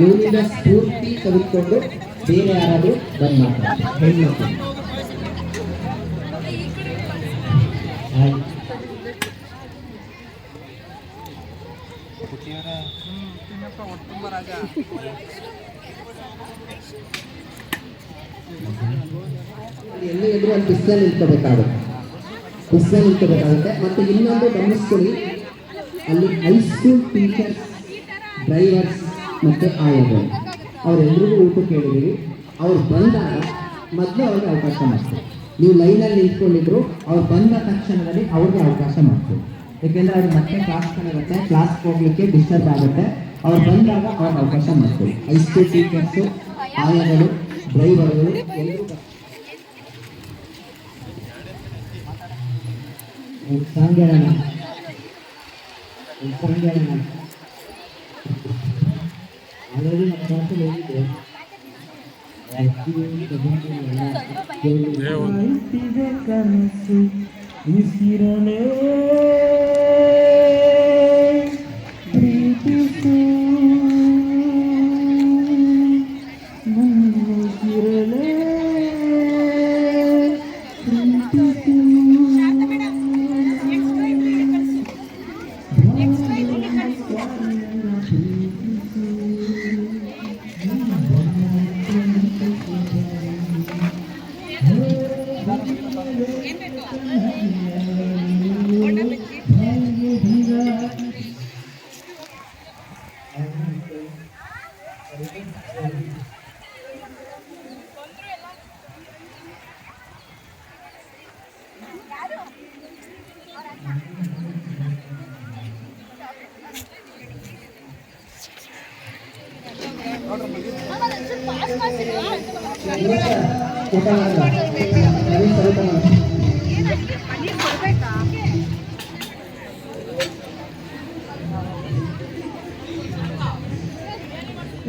ಇವರಿಂದ ಸ್ಫೂರ್ತಿ ತೆಗೆದುಕೊಂಡು ಬೇರೆ ಯಾರಾದರೂ ಬಂದ್ ಮಾಡ್ತಾರೆ ಹೆಣ್ಮಕ್ಳು. ಎಲ್ಲಿ ಎದುರು ಒಂದು ಪಿಸ್ತಲ್ ನಿಲ್ಕೋಬೇಕಾಗುತ್ತೆ. ಮತ್ತು ಇನ್ನೊಂದು ಗಮನಿಸ್ಕೊಳ್ಳಿ, ಅಲ್ಲಿ ಹೈಸ್ಕೂಲ್ ಟೀಚರ್ಸ್, ಡ್ರೈವರ್ಸ್ ಮತ್ತು ಆಯೋಗಳು ಅವರೆಲ್ಲರಿಗೂ ಊಟ ಕೇಳಿದ್ದೀವಿ. ಅವ್ರು ಬಂದಾಗ ಮೊದಲು ಅವ್ರಿಗೆ ಅವಕಾಶ ಮಾಡ್ತೀವಿ. ನೀವು ಲೈನಲ್ಲಿ ನಿಂತ್ಕೊಂಡಿದ್ರು ಅವ್ರು ಬಂದ ತಕ್ಷಣದಲ್ಲಿ ಅವ್ರಿಗೆ ಅವಕಾಶ ಮಾಡ್ತೀವಿ. ಯಾಕೆಂದರೆ ಅವ್ರಿಗೆ ಮತ್ತೆ ಕ್ಲಾಸ್ಗಳಿರುತ್ತೆ, ಕ್ಲಾಸ್ಗೆ ಹೋಗ್ಲಿಕ್ಕೆ ಡಿಸ್ಟರ್ಬ್ ಆಗುತ್ತೆ. ಅವ್ರು ಬಂದಾಗ ಅವ್ರಿಗೆ ಅವಕಾಶ ಮಾಡ್ತೀವಿ. ಹೈಸ್ಕೂಲ್ ಟೀಚರ್ಸು, ಆಯೋಗಳು, ಡ್ರೈವರ್ಗಳು ಎಲ್ಲರೂ ಸಾಂಗ್ಯಾರಣ ಆಲ್ರೆಡಿ ನಮ್ಮ ಕ್ಲಾಸಲ್ಲಿ ಹೋಗಿದ್ದೆ. ಕನಸು ಉಸಿರಲೇ ಪ್ರೀತಿಸು ಉಸಿರಲೇ ಪ್ರೀತಿಸು.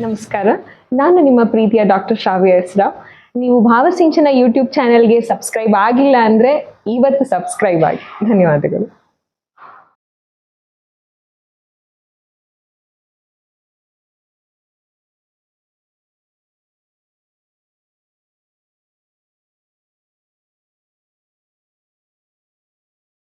ನಮಸ್ಕಾರ, ನಾನು ನಿಮ್ಮ ಪ್ರೀತಿಯ ಡಾಕ್ಟರ್ ಶ್ರಾವ್ಯ ಎಸ್ ರಾವ್. ನೀವು ಭಾವಸಿಂಚನ ಯೂಟ್ಯೂಬ್ ಚಾನೆಲ್ಗೆ ಸಬ್ಸ್ಕ್ರೈಬ್ ಆಗಿಲ್ಲ ಅಂದರೆ ಇವತ್ತು ಸಬ್ಸ್ಕ್ರೈಬ್ ಆಗಿ. ಧನ್ಯವಾದಗಳು.